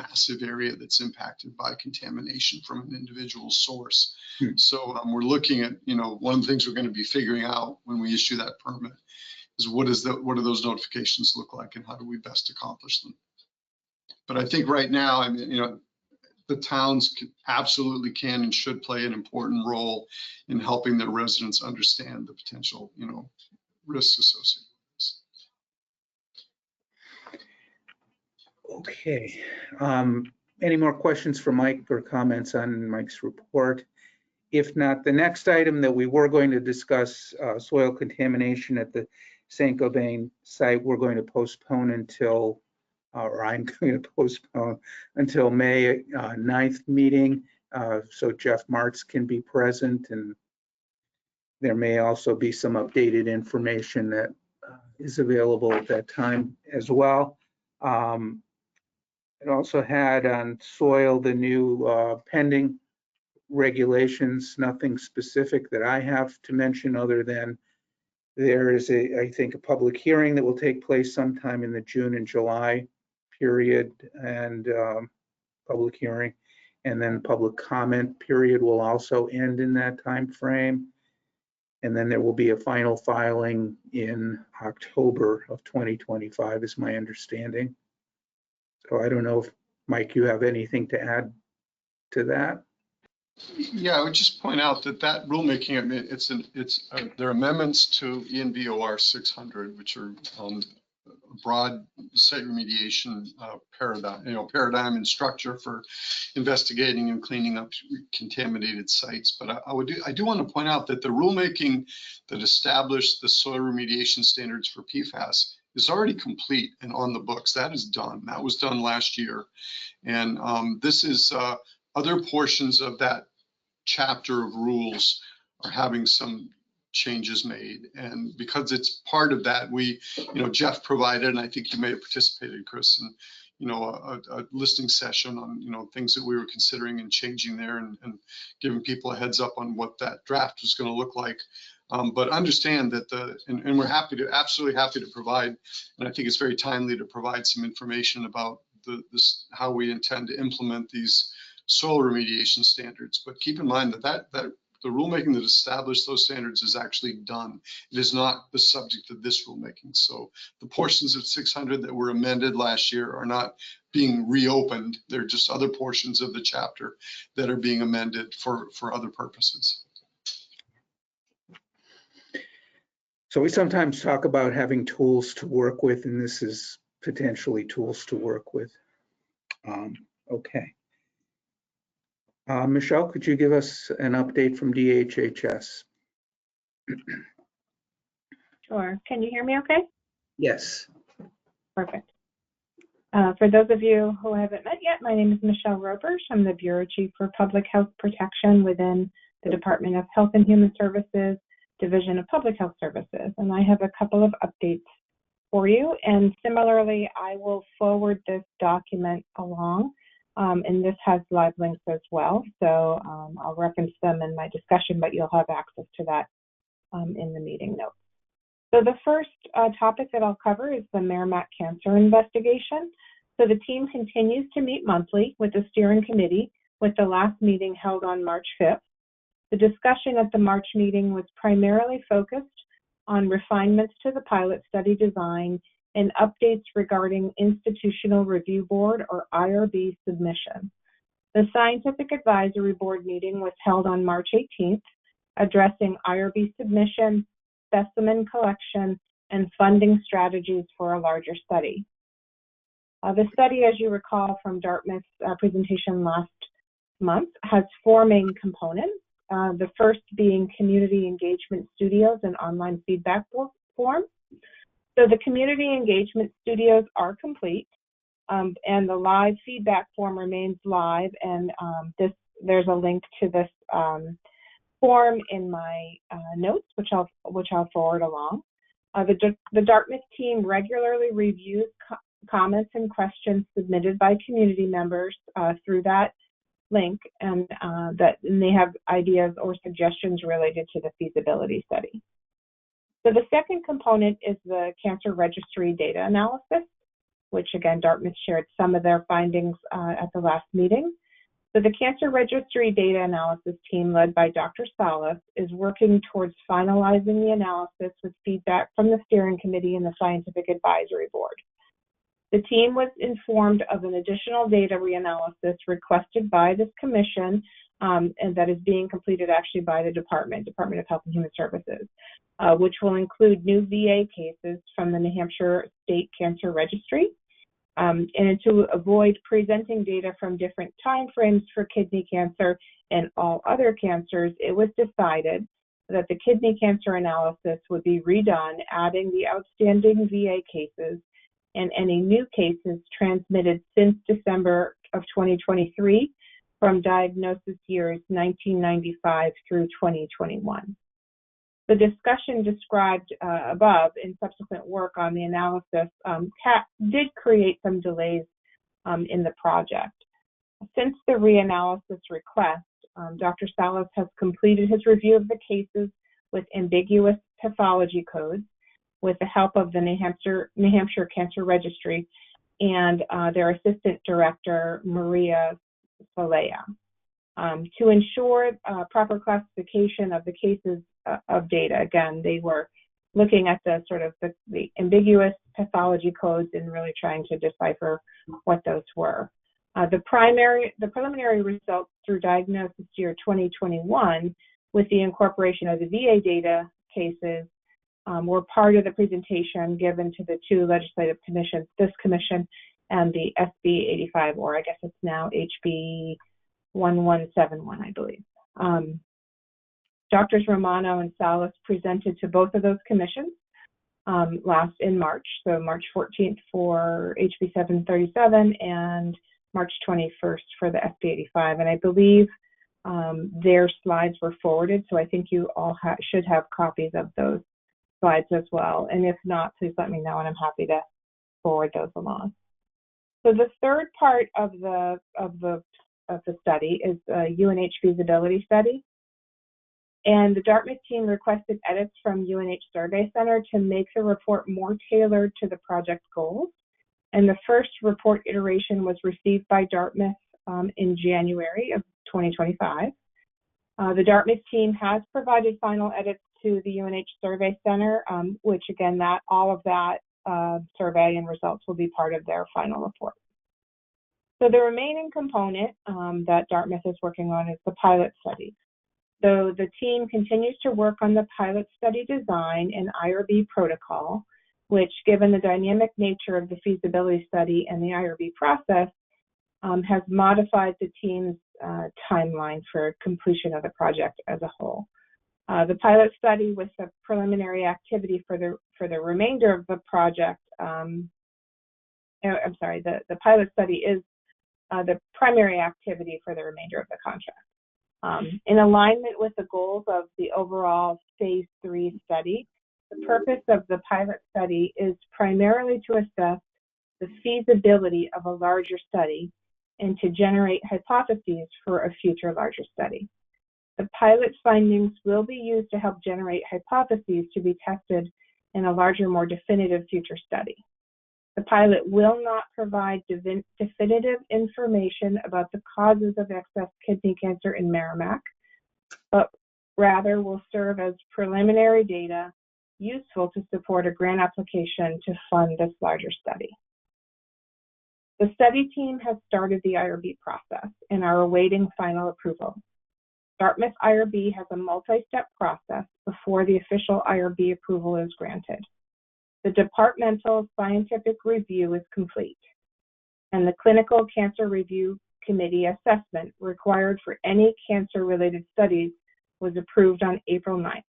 massive area that's impacted by contamination from an individual source. Hmm. So we're looking at, one of the things we're going to be figuring out when we issue that permit is what do those notifications look like and how do we best accomplish them. But I think right now, I mean, the towns absolutely can and should play an important role in helping their residents understand the potential, risks associated with this. Okay. Any more questions for Mike or comments on Mike's report? If not, the next item that we were going to discuss, soil contamination at the St. Gobain site, we're going to postpone until, or I'm going to postpone until May 9th meeting, so Jeff Martz can be present, and there may also be some updated information that is available at that time as well. It also had on soil the new pending regulations, nothing specific that I have to mention other than there is I think a public hearing that will take place sometime in the June and July period, and public hearing, and then public comment period will also end in that time frame. And then there will be a final filing in October of 2025 is my understanding. So I don't know if, Mike, you have anything to add to that? Yeah, I would just point out that rulemaking, I mean, there are amendments to ENVOR 600, which are a broad site remediation paradigm and structure for investigating and cleaning up contaminated sites. But I do want to point out that the rulemaking that established the soil remediation standards for PFAS is already complete and on the books. That is done. That was done last year. And this is other portions of that chapter of rules are having some changes made. And because it's part of that, Jeff provided, and I think you may have participated, Chris, in, a listening session on, things that we were considering and changing there and giving people a heads up on what that draft was going to look like. But understand that and we're absolutely happy to provide, and I think it's very timely to provide some information about how we intend to implement these soil remediation standards. But keep in mind that the rulemaking that established those standards is actually done. It is not the subject of this rulemaking. So the portions of 600 that were amended last year are not being reopened. They're just other portions of the chapter that are being amended for other purposes. So we sometimes talk about having tools to work with, and this is potentially tools to work with. Okay. Michelle, could you give us an update from DHHS? Sure. Can you hear me okay? Yes. Perfect. For those of you who I haven't met yet, my name is Michelle Robers. I'm the Bureau Chief for Public Health Protection within the Department of Health and Human Services, Division of Public Health Services. And I have a couple of updates for you. And similarly, I will forward this document along. And this has live links as well. So I'll reference them in my discussion, but you'll have access to that in the meeting notes. So the first topic that I'll cover is the Merrimack cancer investigation. So the team continues to meet monthly with the steering committee, with the last meeting held on March 5th. The discussion at the March meeting was primarily focused on refinements to the pilot study design and updates regarding Institutional Review Board or IRB submission. The Scientific Advisory Board meeting was held on March 18th, addressing IRB submission, specimen collection, and funding strategies for a larger study. The study, as you recall from Dartmouth's presentation last month, has four main components. The first being community engagement studios and online feedback form. So the community engagement studios are complete, and the live feedback form remains live, and there's a link to this form in my notes, which I'll forward along. The Dartmouth team regularly reviews comments and questions submitted by community members through that link, and they have ideas or suggestions related to the feasibility study. So the second component is the cancer registry data analysis. which again, Dartmouth shared some of their findings at the last meeting. So the Cancer Registry Data Analysis Team, led by Dr. Salas, is working towards finalizing the analysis with feedback from the steering committee and the Scientific Advisory Board. The team was informed of an additional data reanalysis requested by this commission, and that is being completed actually by the Department of Health and Human Services, which will include new VA cases from the New Hampshire State Cancer Registry. And to avoid presenting data from different timeframes for kidney cancer and all other cancers, it was decided that the kidney cancer analysis would be redone, adding the outstanding VA cases and any new cases transmitted since December of 2023 from diagnosis years 1995 through 2021. The discussion described above in subsequent work on the analysis did create some delays in the project. Since the reanalysis request, Dr. Salas has completed his review of the cases with ambiguous pathology codes with the help of the New Hampshire Cancer Registry and their Assistant Director, Maria Solea. To ensure proper classification of the cases of data, again, they were looking at the sort of the ambiguous pathology codes and really trying to decipher what those were. The preliminary results through diagnosis year 2021 with the incorporation of the VA data cases were part of the presentation given to the two legislative commissions, this commission and the SB 85, or I guess it's now HB 1171, I believe. Doctors Romano and Salas presented to both of those commissions last in March, so March 14th for HB 737 and March 21st for the SB 85. And I believe their slides were forwarded, so I think you all should have copies of those slides as well. And if not, please let me know and I'm happy to forward those along. So the third part of the study is a UNH feasibility study. And the Dartmouth team requested edits from UNH Survey Center to make the report more tailored to the project goals. And the first report iteration was received by Dartmouth in January of 2025. The Dartmouth team has provided final edits to the UNH Survey Center, which again, all of that survey and results will be part of their final report. So the remaining component that Dartmouth is working on is the pilot study. So the team continues to work on the pilot study design and IRB protocol, which, given the dynamic nature of the feasibility study and the IRB process, has modified the team's timeline for completion of the project as a whole. The pilot study with the preliminary activity for the remainder of the project, the pilot study is the primary activity for the remainder of the contract. In alignment with the goals of the overall Phase 3 study, the purpose of the pilot study is primarily to assess the feasibility of a larger study and to generate hypotheses for a future larger study. The pilot findings will be used to help generate hypotheses to be tested in a larger, more definitive future study. The pilot will not provide definitive information about the causes of excess kidney cancer in Merrimack, but rather will serve as preliminary data useful to support a grant application to fund this larger study. The study team has started the IRB process and are awaiting final approval. Dartmouth IRB has a multi-step process before the official IRB approval is granted. The departmental scientific review is complete, and the Clinical Cancer Review Committee assessment required for any cancer-related studies was approved on April 9th.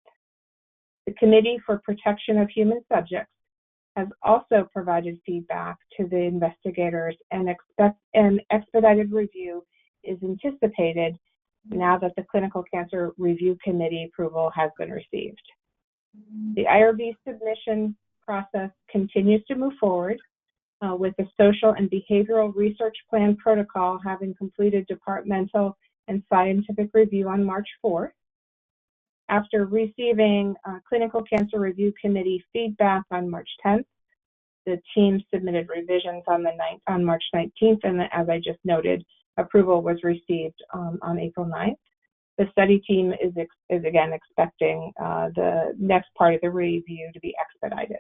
The Committee for Protection of Human Subjects has also provided feedback to the investigators, and expedited review is anticipated now that the Clinical Cancer Review Committee approval has been received. The IRB submission process continues to move forward with the social and behavioral research plan protocol having completed departmental and scientific review on March 4th. After receiving Clinical Cancer Review Committee feedback on March 10th, The team submitted revisions on March 19th, and as I just noted, approval was received on April 9th. The study team is again expecting the next part of the review to be expedited.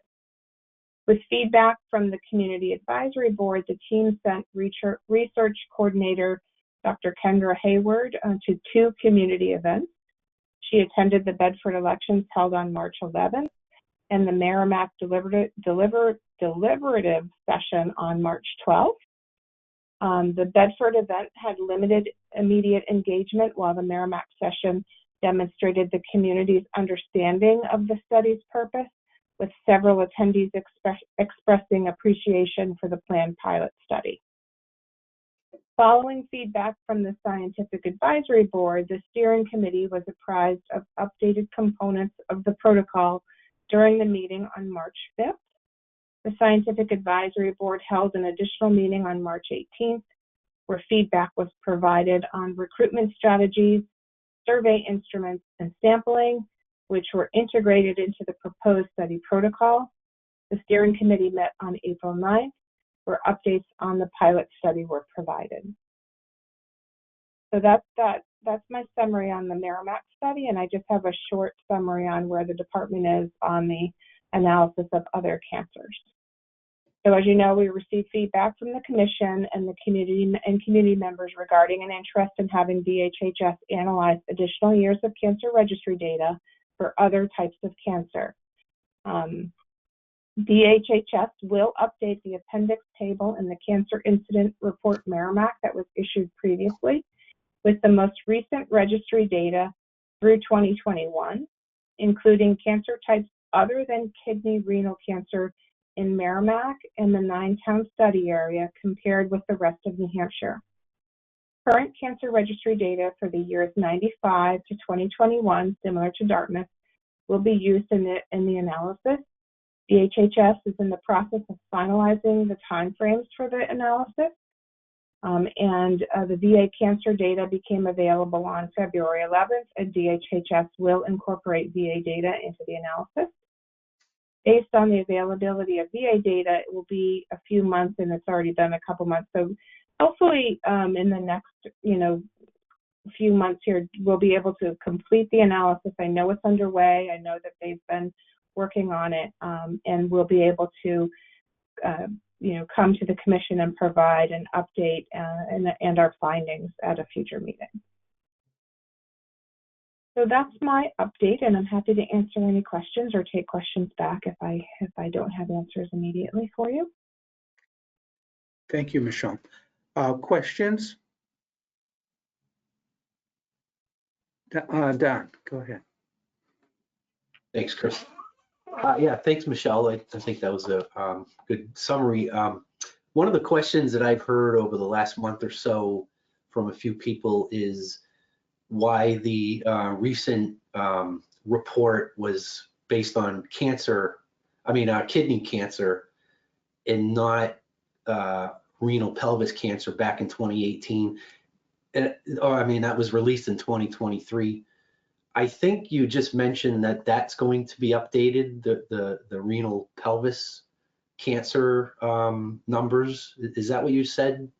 With feedback from the Community Advisory Board, the team sent research coordinator Dr. Kendra Hayward to 2 community events. She attended the Bedford elections held on March 11th and the Merrimack deliberative session on March 12th. The Bedford event had limited immediate engagement, while the Merrimack session demonstrated the community's understanding of the study's purpose, with several attendees expressing appreciation for the planned pilot study. Following feedback from the Scientific Advisory Board, the steering committee was apprised of updated components of the protocol during the meeting on March 5th. The Scientific Advisory Board held an additional meeting on March 18th, where feedback was provided on recruitment strategies, survey instruments, and sampling, which were integrated into the proposed study protocol. The steering committee met on April 9th, where updates on the pilot study were provided. So that's my summary on the Merrimack study, and I just have a short summary on where the department is on the analysis of other cancers. So as you know, we received feedback from the commission and the community members regarding an interest in having DHHS analyze additional years of cancer registry data for other types of cancer. DHHS will update the appendix table in the Cancer Incident Report Merrimack that was issued previously with the most recent registry data through 2021, including cancer types other than kidney renal cancer in Merrimack and the 9-town study area compared with the rest of New Hampshire. Current cancer registry data for the years 95 to 2021, similar to Dartmouth, will be used in the analysis. DHHS is in the process of finalizing the timeframes for the analysis, the VA cancer data became available on February 11th, and DHHS will incorporate VA data into the analysis. Based on the availability of VA data, it will be a few months, and it's already been a couple months. So hopefully in the next, few months here, we'll be able to complete the analysis. I know it's underway. I know that they've been working on it, and we'll be able to, come to the commission and provide an update and our findings at a future meeting. So that's my update, and I'm happy to answer any questions or take questions back if I don't have answers immediately for you. Thank you, Michelle. Questions? Don, go ahead. Thanks, Chris. Yeah, thanks, Michelle. I think that was a good summary. One of the questions that I've heard over the last month or so from a few people is why the recent report was based on kidney cancer and not renal pelvis cancer back in 2018. That was released in 2023. I think you just mentioned that that's going to be updated, the renal pelvis cancer numbers. Is that what you said?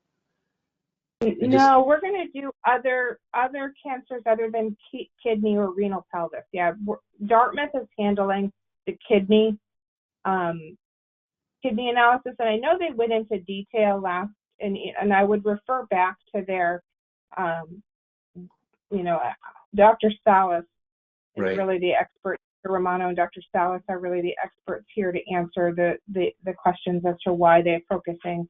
No, we're going to do other cancers other than kidney or renal pelvis. Yeah, Dartmouth is handling the kidney analysis, and I know they went into detail last, and I would refer back to their, Dr. Salas is really the expert. Romano and Dr. Salas are really the experts here to answer the questions as to why they're focusing,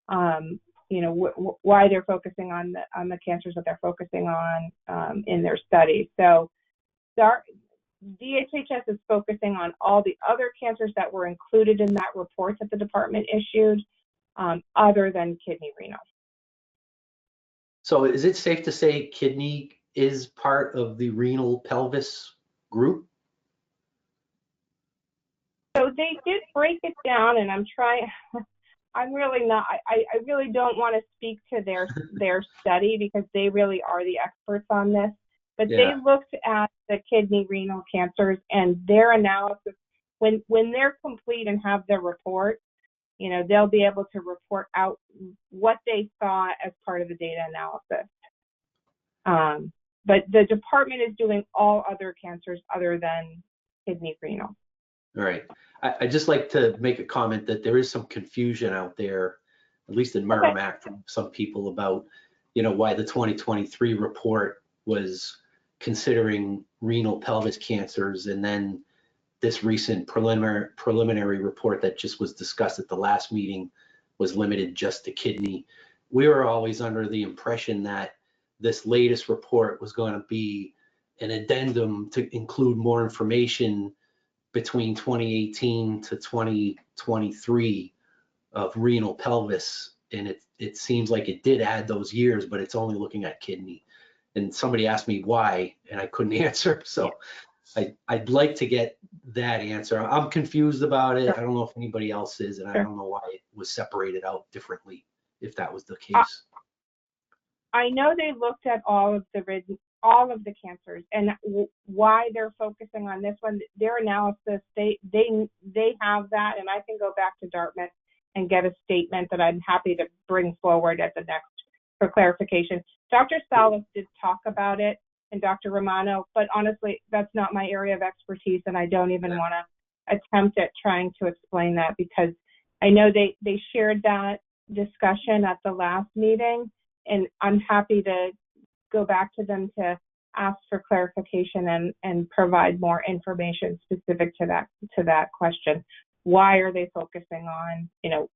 why they're focusing on the cancers that they're focusing on in their study. So DHHS is focusing on all the other cancers that were included in that report that the department issued, other than kidney renal. So is it safe to say kidney is part of the renal pelvis group? So they did break it down, and I'm really not, I really don't want to speak to their study because they really are the experts on this, but they looked at the kidney renal cancers and their analysis, when they're complete and have their report, you know, they'll be able to report out what they saw as part of the data analysis. But the department is doing all other cancers other than kidney renal. All right. I'd just like to make a comment that there is some confusion out there, at least in Merrimack, from some people about, you know, why the 2023 report was considering renal pelvis cancers, and then this recent preliminary report that just was discussed at the last meeting was limited just to kidney. We were always under the impression that this latest report was going to be an addendum to include more information between 2018 to 2023 of renal pelvis. And it seems like it did add those years, but it's only looking at kidney. And somebody asked me why, and I couldn't answer. So I'd like to get that answer. I'm confused about it. I don't know if anybody else is, and I don't know why it was separated out differently, if that was the case. I know they looked at all of the cancers, and why they're focusing on this one. Their analysis, they have that, and I can go back to Dartmouth and get a statement that I'm happy to bring forward at the next for clarification. Dr. Salas did talk about it, and Dr. Romano, but honestly, that's not my area of expertise, and I don't even want to attempt at trying to explain that, because I know they shared that discussion at the last meeting, and I'm happy to go back to them to ask for clarification and provide more information specific to that question. Why are they focusing on, you know,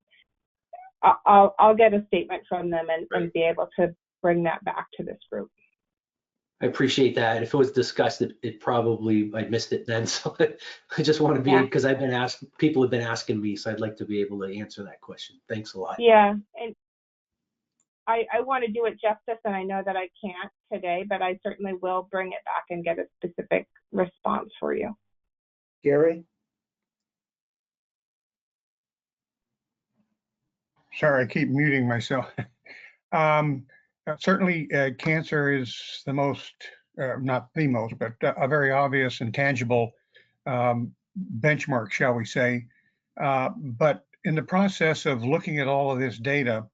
I'll get a statement from them and be able to bring that back to this group. I appreciate that. If it was discussed, it probably, I missed it then. So I just want to be, because I've been asked, people have been asking me, so I'd like to be able to answer that question. Thanks a lot. Yeah, and I want to do it justice, and I know that I can't today, but I certainly will bring it back and get a specific response for you. Gary? Sorry, I keep muting myself. Certainly, cancer is the most, not the most, but a very obvious and tangible benchmark, shall we say. But in the process of looking at all of this data,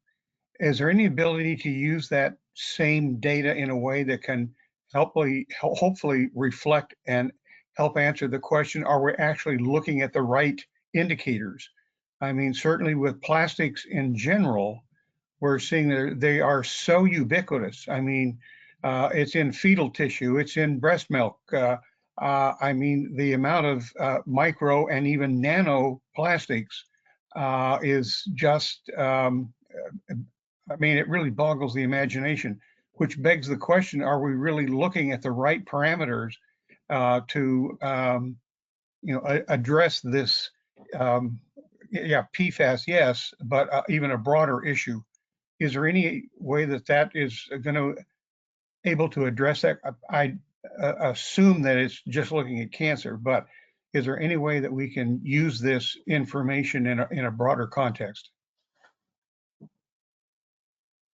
is there any ability to use that same data in a way that can hopefully reflect and help answer the question, are we actually looking at the right indicators? I mean, certainly with plastics in general, we're seeing that they are so ubiquitous. I mean, it's in fetal tissue, it's in breast milk. I mean, the amount of micro and even nano plastics is just, I mean, it really boggles the imagination, which begs the question, are we really looking at the right parameters to, you know, address this, PFAS, yes, but even a broader issue. Is there any way that is going to able to address that? I assume that it's just looking at cancer, but is there any way that we can use this information in a broader context?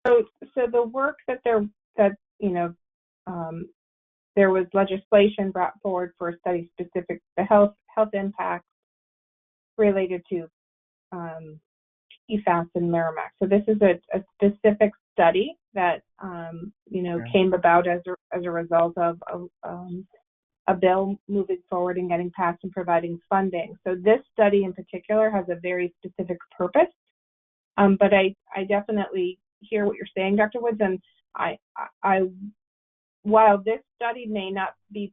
So the work that you know, there was legislation brought forward for a study specific to health impacts related to PFAS in Merrimack. So this is a specific study that you know, came about as a result of a bill moving forward and getting passed and providing funding. So this study in particular has a very specific purpose. But I definitely hear what you're saying, Dr. Woods, and I while this study may not be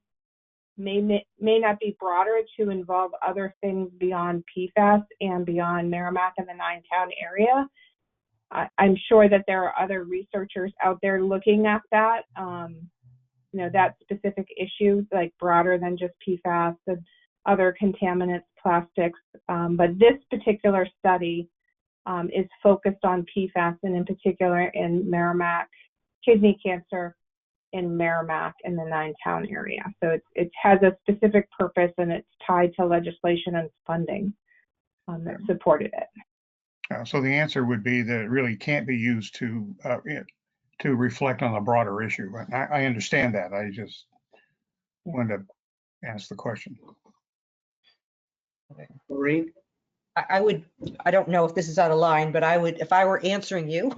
broader to involve other things beyond PFAS and beyond Merrimack and the 9-town area, I'm sure that there are other researchers out there looking at that, you know, that specific issue, like broader than just PFAS and other contaminants, plastics. But this particular study is focused on PFAS, and in particular in Merrimack, kidney cancer in Merrimack in the 9-town area. So it has a specific purpose, and it's tied to legislation and funding that supported it. So the answer would be that it really can't be used to reflect on a broader issue. I understand that. I just wanted to ask the question. Maureen? I don't know if this is out of line, but I would, if I were answering you,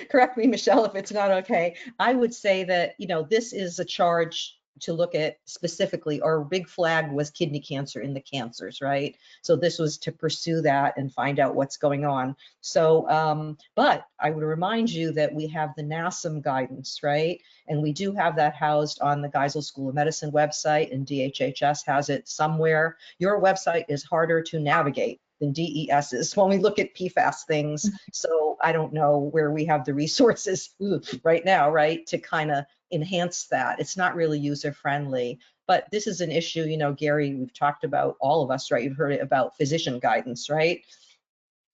correct me, Michelle, if it's not okay, I would say that, this is a charge to look at specifically. Our big flag was kidney cancer in the cancers, right? So this was to pursue that and find out what's going on. So, but I would remind you that we have the NASM guidance, right? And we do have that housed on the Geisel School of Medicine website, and DHHS has it somewhere. Your website is harder to navigate than DES's when we look at PFAS things. So I don't know where we have the resources right now, right, to kind of enhance that. It's not really user friendly, but this is an issue, Gary, we've talked about, all of us, right? You've heard it about physician guidance, right?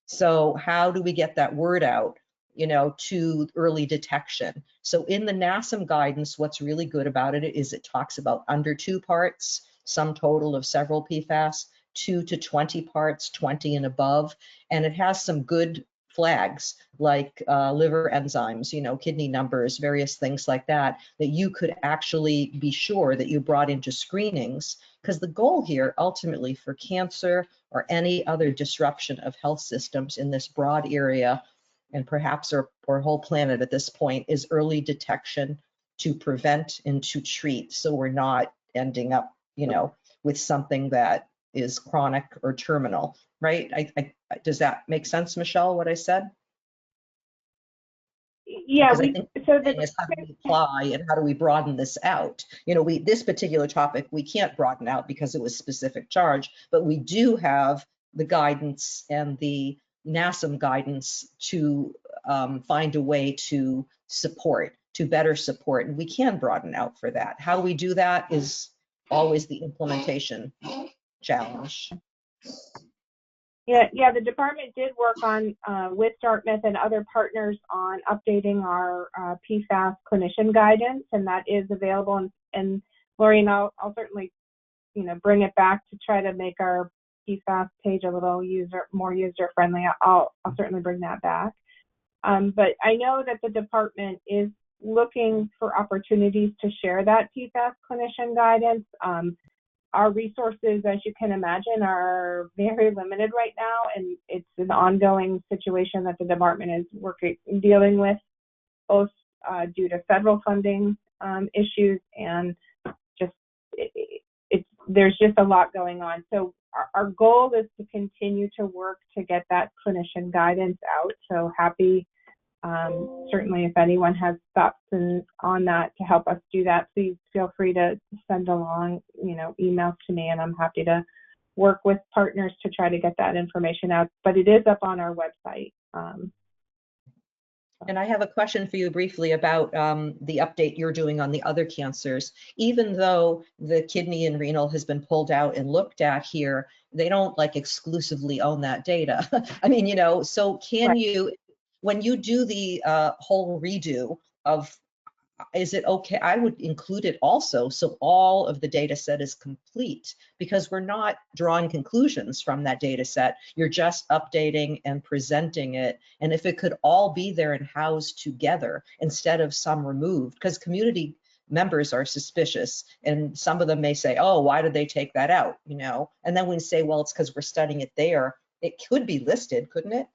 So how do we get that word out, to early detection? So in the NASM guidance, what's really good about it is it talks about under 2 parts, sum total of several PFAS, 2 to 20 parts, 20 and above. And it has some good flags like liver enzymes, kidney numbers, various things like that, that you could actually be sure that you brought into screenings. Because the goal here ultimately for cancer or any other disruption of health systems in this broad area, and perhaps our whole planet at this point, is early detection to prevent and to treat. So we're not ending up, with something that is chronic or terminal, right? Does that make sense, Michelle, what I said? Yeah, I think so the thing is, how do we apply and how do we broaden this out? This particular topic, we can't broaden out because it was specific charge, but we do have the guidance and the NASM guidance to find a way to support, to better support, and we can broaden out for that. How we do that is always the implementation challenge. Yeah, the department did work on, with Dartmouth and other partners, on updating our PFAS clinician guidance, and that is available. And Lori, I'll certainly, bring it back to try to make our PFAS page a little more user friendly. I'll certainly bring that back. But I know that the department is looking for opportunities to share that PFAS clinician guidance. Our resources, as you can imagine, are very limited right now, and it's an ongoing situation that the department is dealing with, both due to federal funding issues and just there's just a lot going on. So our goal is to continue to work to get that clinician guidance out. So happy, certainly, if anyone has thoughts on that to help us do that, please feel free to send along, emails to me, and I'm happy to work with partners to try to get that information out. But it is up on our website. And I have a question for you briefly about the update you're doing on the other cancers. Even though the kidney and renal has been pulled out and looked at here, they don't exclusively own that data. I mean, so can you, when you do the whole redo of, is it okay? I would include it also, so all of the data set is complete, because we're not drawing conclusions from that data set. You're just updating and presenting it. And if it could all be there and housed together instead of some removed, because community members are suspicious, and some of them may say, oh, why did they take that out? And then we say, well, it's because we're studying it there. It could be listed, couldn't it?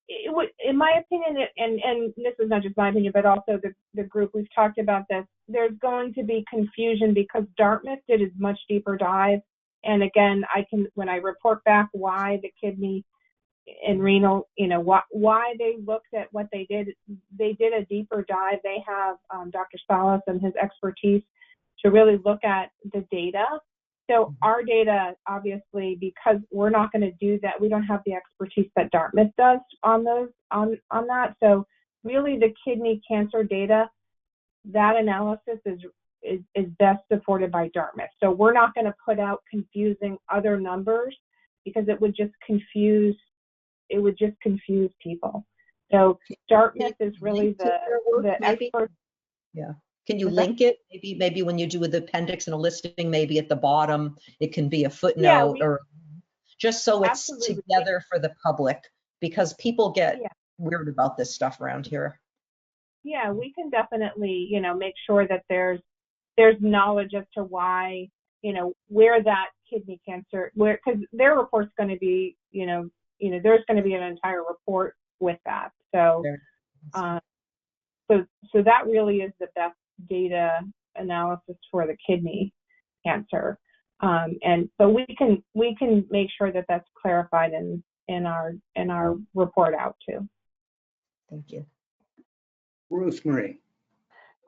It would, in my opinion, and this is not just my opinion, but also the group, we've talked about this, there's going to be confusion because Dartmouth did a much deeper dive. And again, when I report back why the kidney and renal, why they looked at what they did a deeper dive. They have Dr. Salas and his expertise to really look at the data. So our data, obviously, because we're not going to do that, we don't have the expertise that Dartmouth does on that. So really, the kidney cancer data, that analysis is best supported by Dartmouth. So we're not going to put out confusing other numbers because it would just confuse people. So Dartmouth is really the expert. Yeah. Can you link it? Maybe when you do with the appendix and a listing, maybe at the bottom, it can be a footnote, or just so it's together for the public, because people get weird about this stuff around here. Yeah, we can definitely, make sure that there's knowledge as to why, where that kidney cancer, where, because their report's going to be, there's going to be an entire report with that. So, so that really is the best data analysis for the kidney cancer. And so we can make sure that that's clarified in our report out too. Thank you. Rosemary.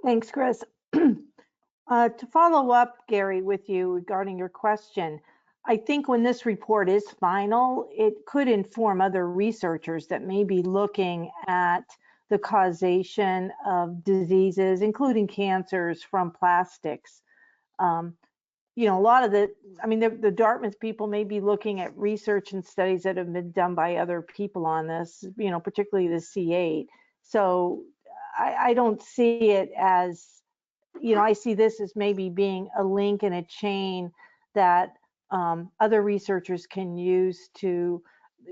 Thanks, Chris. To follow up, Gary, with you regarding your question, I think when this report is final, it could inform other researchers that may be looking at the causation of diseases, including cancers, from plastics. A lot of the Dartmouth people may be looking at research and studies that have been done by other people on this, particularly the C8. So I don't see it as, I see this as maybe being a link in a chain that other researchers can use to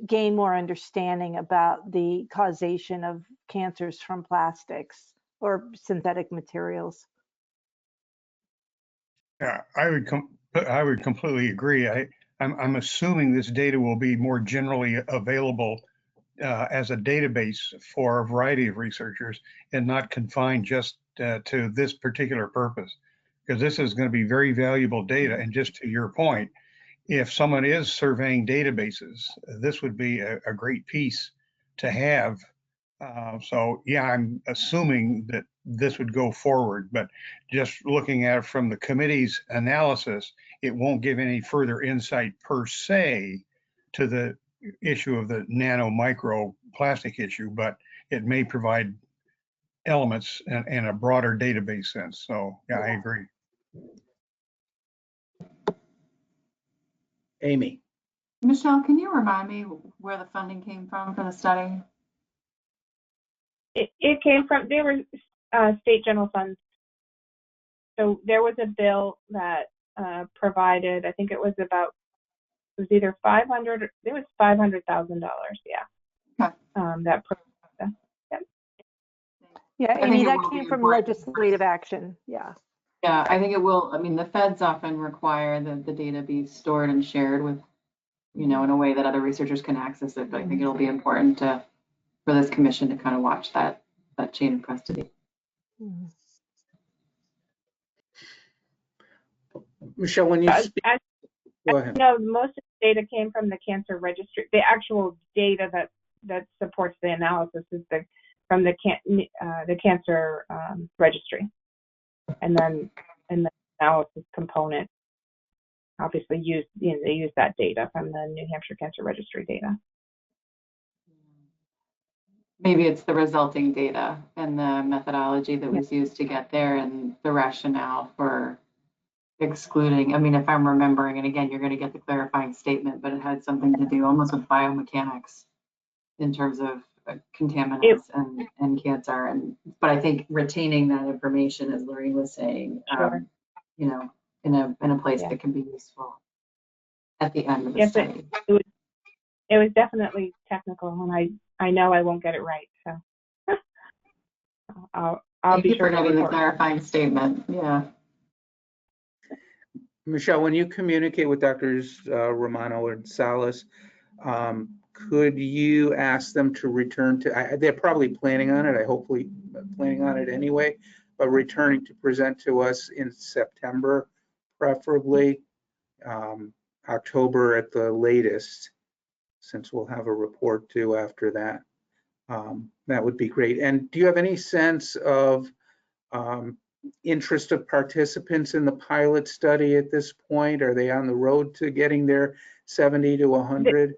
gain more understanding about the causation of cancers from plastics or synthetic materials. Yeah, I would completely agree. I'm assuming this data will be more generally available as a database for a variety of researchers and not confined just to this particular purpose, because this is going to be very valuable data. And just to your point, if someone is surveying databases, this would be a great piece to have. So yeah, I'm assuming that this would go forward, but just looking at it from the committee's analysis, it won't give any further insight per se to the issue of the nano micro plastic issue, but it may provide elements in a broader database sense. So yeah, I agree. Amy. Michelle, can you remind me where the funding came from for the study? It came from, they were state general funds. So there was a bill that provided, I think it was either 500, it was $500,000, yeah. Okay. Yeah, Amy, that came from legislative action, yeah. Yeah, I think it will. I mean, the feds often require that the data be stored and shared with, in a way that other researchers can access it. But I think it'll be important for this commission to kind of watch that chain of custody. Michelle, when you speak, go ahead. No, most of the data came from the cancer registry. The actual data that supports the analysis is from the cancer registry, and then the analysis component obviously they use that data from the New Hampshire Cancer Registry data. Maybe it's the resulting data and the methodology that was used to get there and the rationale for excluding. I mean, if I'm remembering, and again, you're going to get the clarifying statement, but it had something to do almost with biomechanics in terms of contaminants and cancer. But I think retaining that information, as Lorraine was saying, in a place that can be useful at the end of the study. It was definitely technical, and I know I won't get it right, so I'll be sure to getting the clarifying statement. Yeah. Michelle, when you communicate with Drs. Romano or Salas, could you ask them to return to, they're probably planning on it, hopefully planning on it anyway, but returning to present to us in September, preferably October at the latest, since we'll have a report due after that. That would be great. And do you have any sense of interest of participants in the pilot study at this point? Are they on the road to getting their 70 to 100?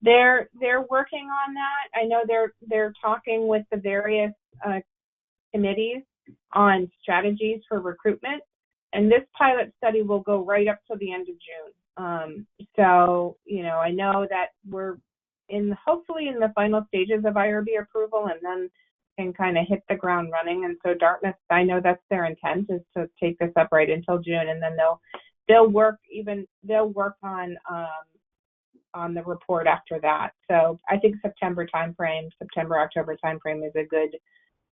They're working on that. I know they're talking with the various committees on strategies for recruitment, and this pilot study will go right up to the end of June. So I know that we're hopefully in the final stages of IRB approval, and then can kind of hit the ground running. And so Dartmouth, I know that's their intent, is to take this up right until June, and then they'll work on the report after that. So I think September, October timeframe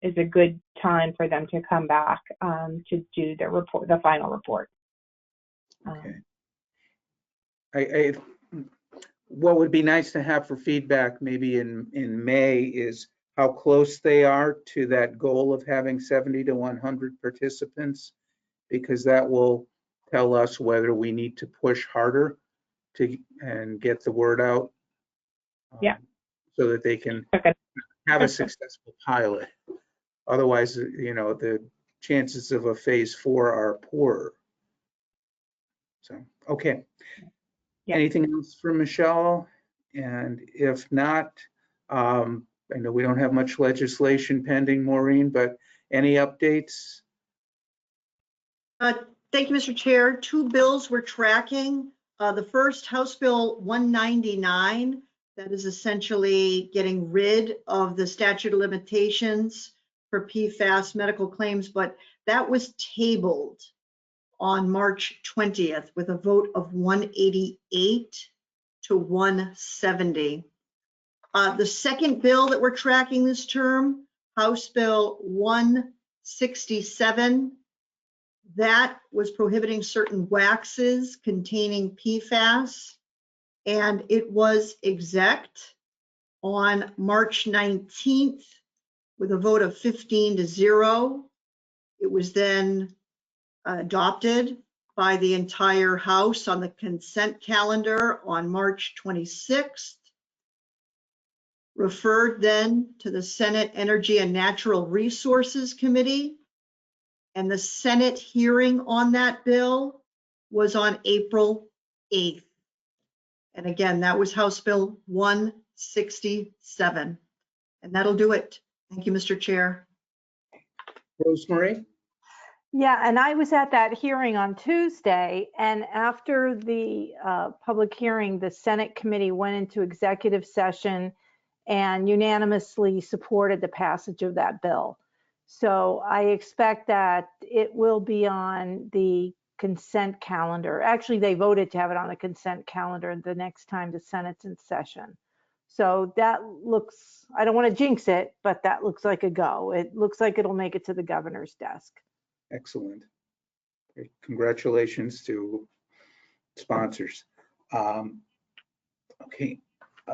is a good time for them to come back to do the final report. Okay. what would be nice to have for feedback maybe in May is how close they are to that goal of having 70 to 100 participants, because that will tell us whether we need to push harder and get the word out. Yeah. So that they can Okay. have a successful pilot. Otherwise, you know, the chances of a phase 4 are poorer. So, okay. Yeah. Anything else for Michelle? And if not, I know we don't have much legislation pending, Maureen, but any updates? Thank you, Mr. Chair. 2 bills we're tracking. The first, House Bill 199, that is essentially getting rid of the statute of limitations for PFAS medical claims, but that was tabled on March 20th with a vote of 188 to 170. The second bill that we're tracking this term, House Bill 167, that was prohibiting certain waxes containing PFAS, and it was exec on March 19th with a vote of 15 to 0. It was then adopted by the entire House on the consent calendar on March 26th, referred then to the Senate Energy and Natural Resources Committee, and the Senate hearing on that bill was on April 8th. And again, that was House Bill 167. And that'll do it. Thank you, Mr. Chair. Rosemary? Yeah, and I was at that hearing on Tuesday, and after the public hearing, the Senate committee went into executive session and unanimously supported the passage of that bill. So I expect that it will be on the consent calendar. Actually, they voted to have it on the consent calendar the next time the Senate's in session. So that looks, I don't want to jinx it, but that looks like a go. It looks like it'll make it to the governor's desk. Excellent. Great. Congratulations to sponsors. Okay,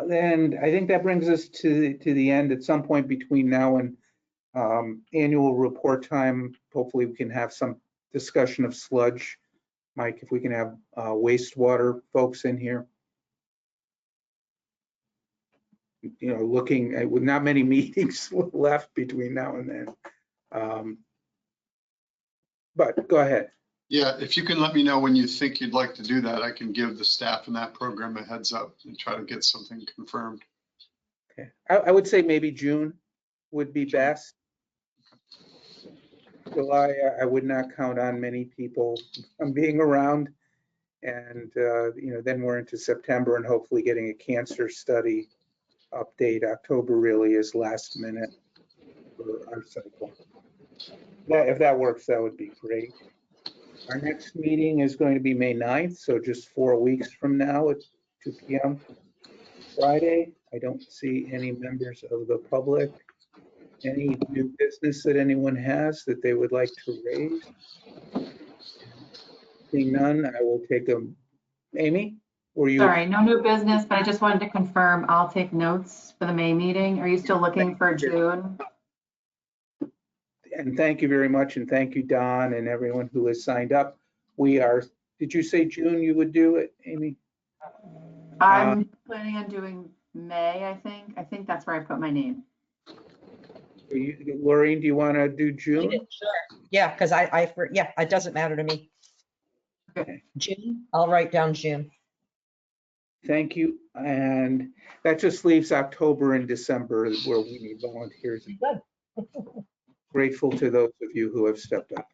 then I think that brings us to the end. At some point between now and annual report time, hopefully we can have some discussion of sludge. Mike, if we can have wastewater folks in here. You know, looking at, with not many meetings left between now and then. But go ahead. Yeah, if you can let me know when you think you'd like to do that, I can give the staff in that program a heads up and try to get something confirmed. Okay, I would say maybe June would be best. July, I would not count on many people being around. And, you know, then we're into September and hopefully getting a cancer study update. October really is last minute for our cycle. If that works, that would be great. Our next meeting is going to be May 9th, so just 4 weeks from now at 2 p.m. Friday. I don't see any members of the public. Any new business that anyone has that they would like to raise? Seeing none, I will take them. Amy, were you? Sorry, no new business, but I just wanted to confirm I'll take notes for the May meeting. Are you still looking for June? And thank you very much, and thank you, Don, and everyone who has signed up. We are, did you say June you would do it, Amy? I'm planning on doing May, I think. I think that's where I put my name. Laureen, do you want to do June? Sure. Yeah, because yeah, it doesn't matter to me. Okay. June, I'll write down June. Thank you. And that just leaves October and December where we need volunteers. Good. Grateful to those of you who have stepped up.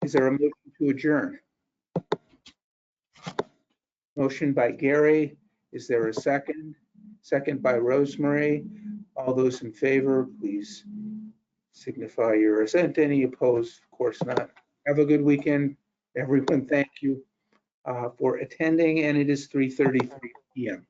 Is there a motion to adjourn? Motion by Gary. Is there a second? Second by Rosemary. All those in favor, please signify your assent. Any opposed? Of course not. Have a good weekend, everyone. Thank you for attending, and it is 3:33 p.m.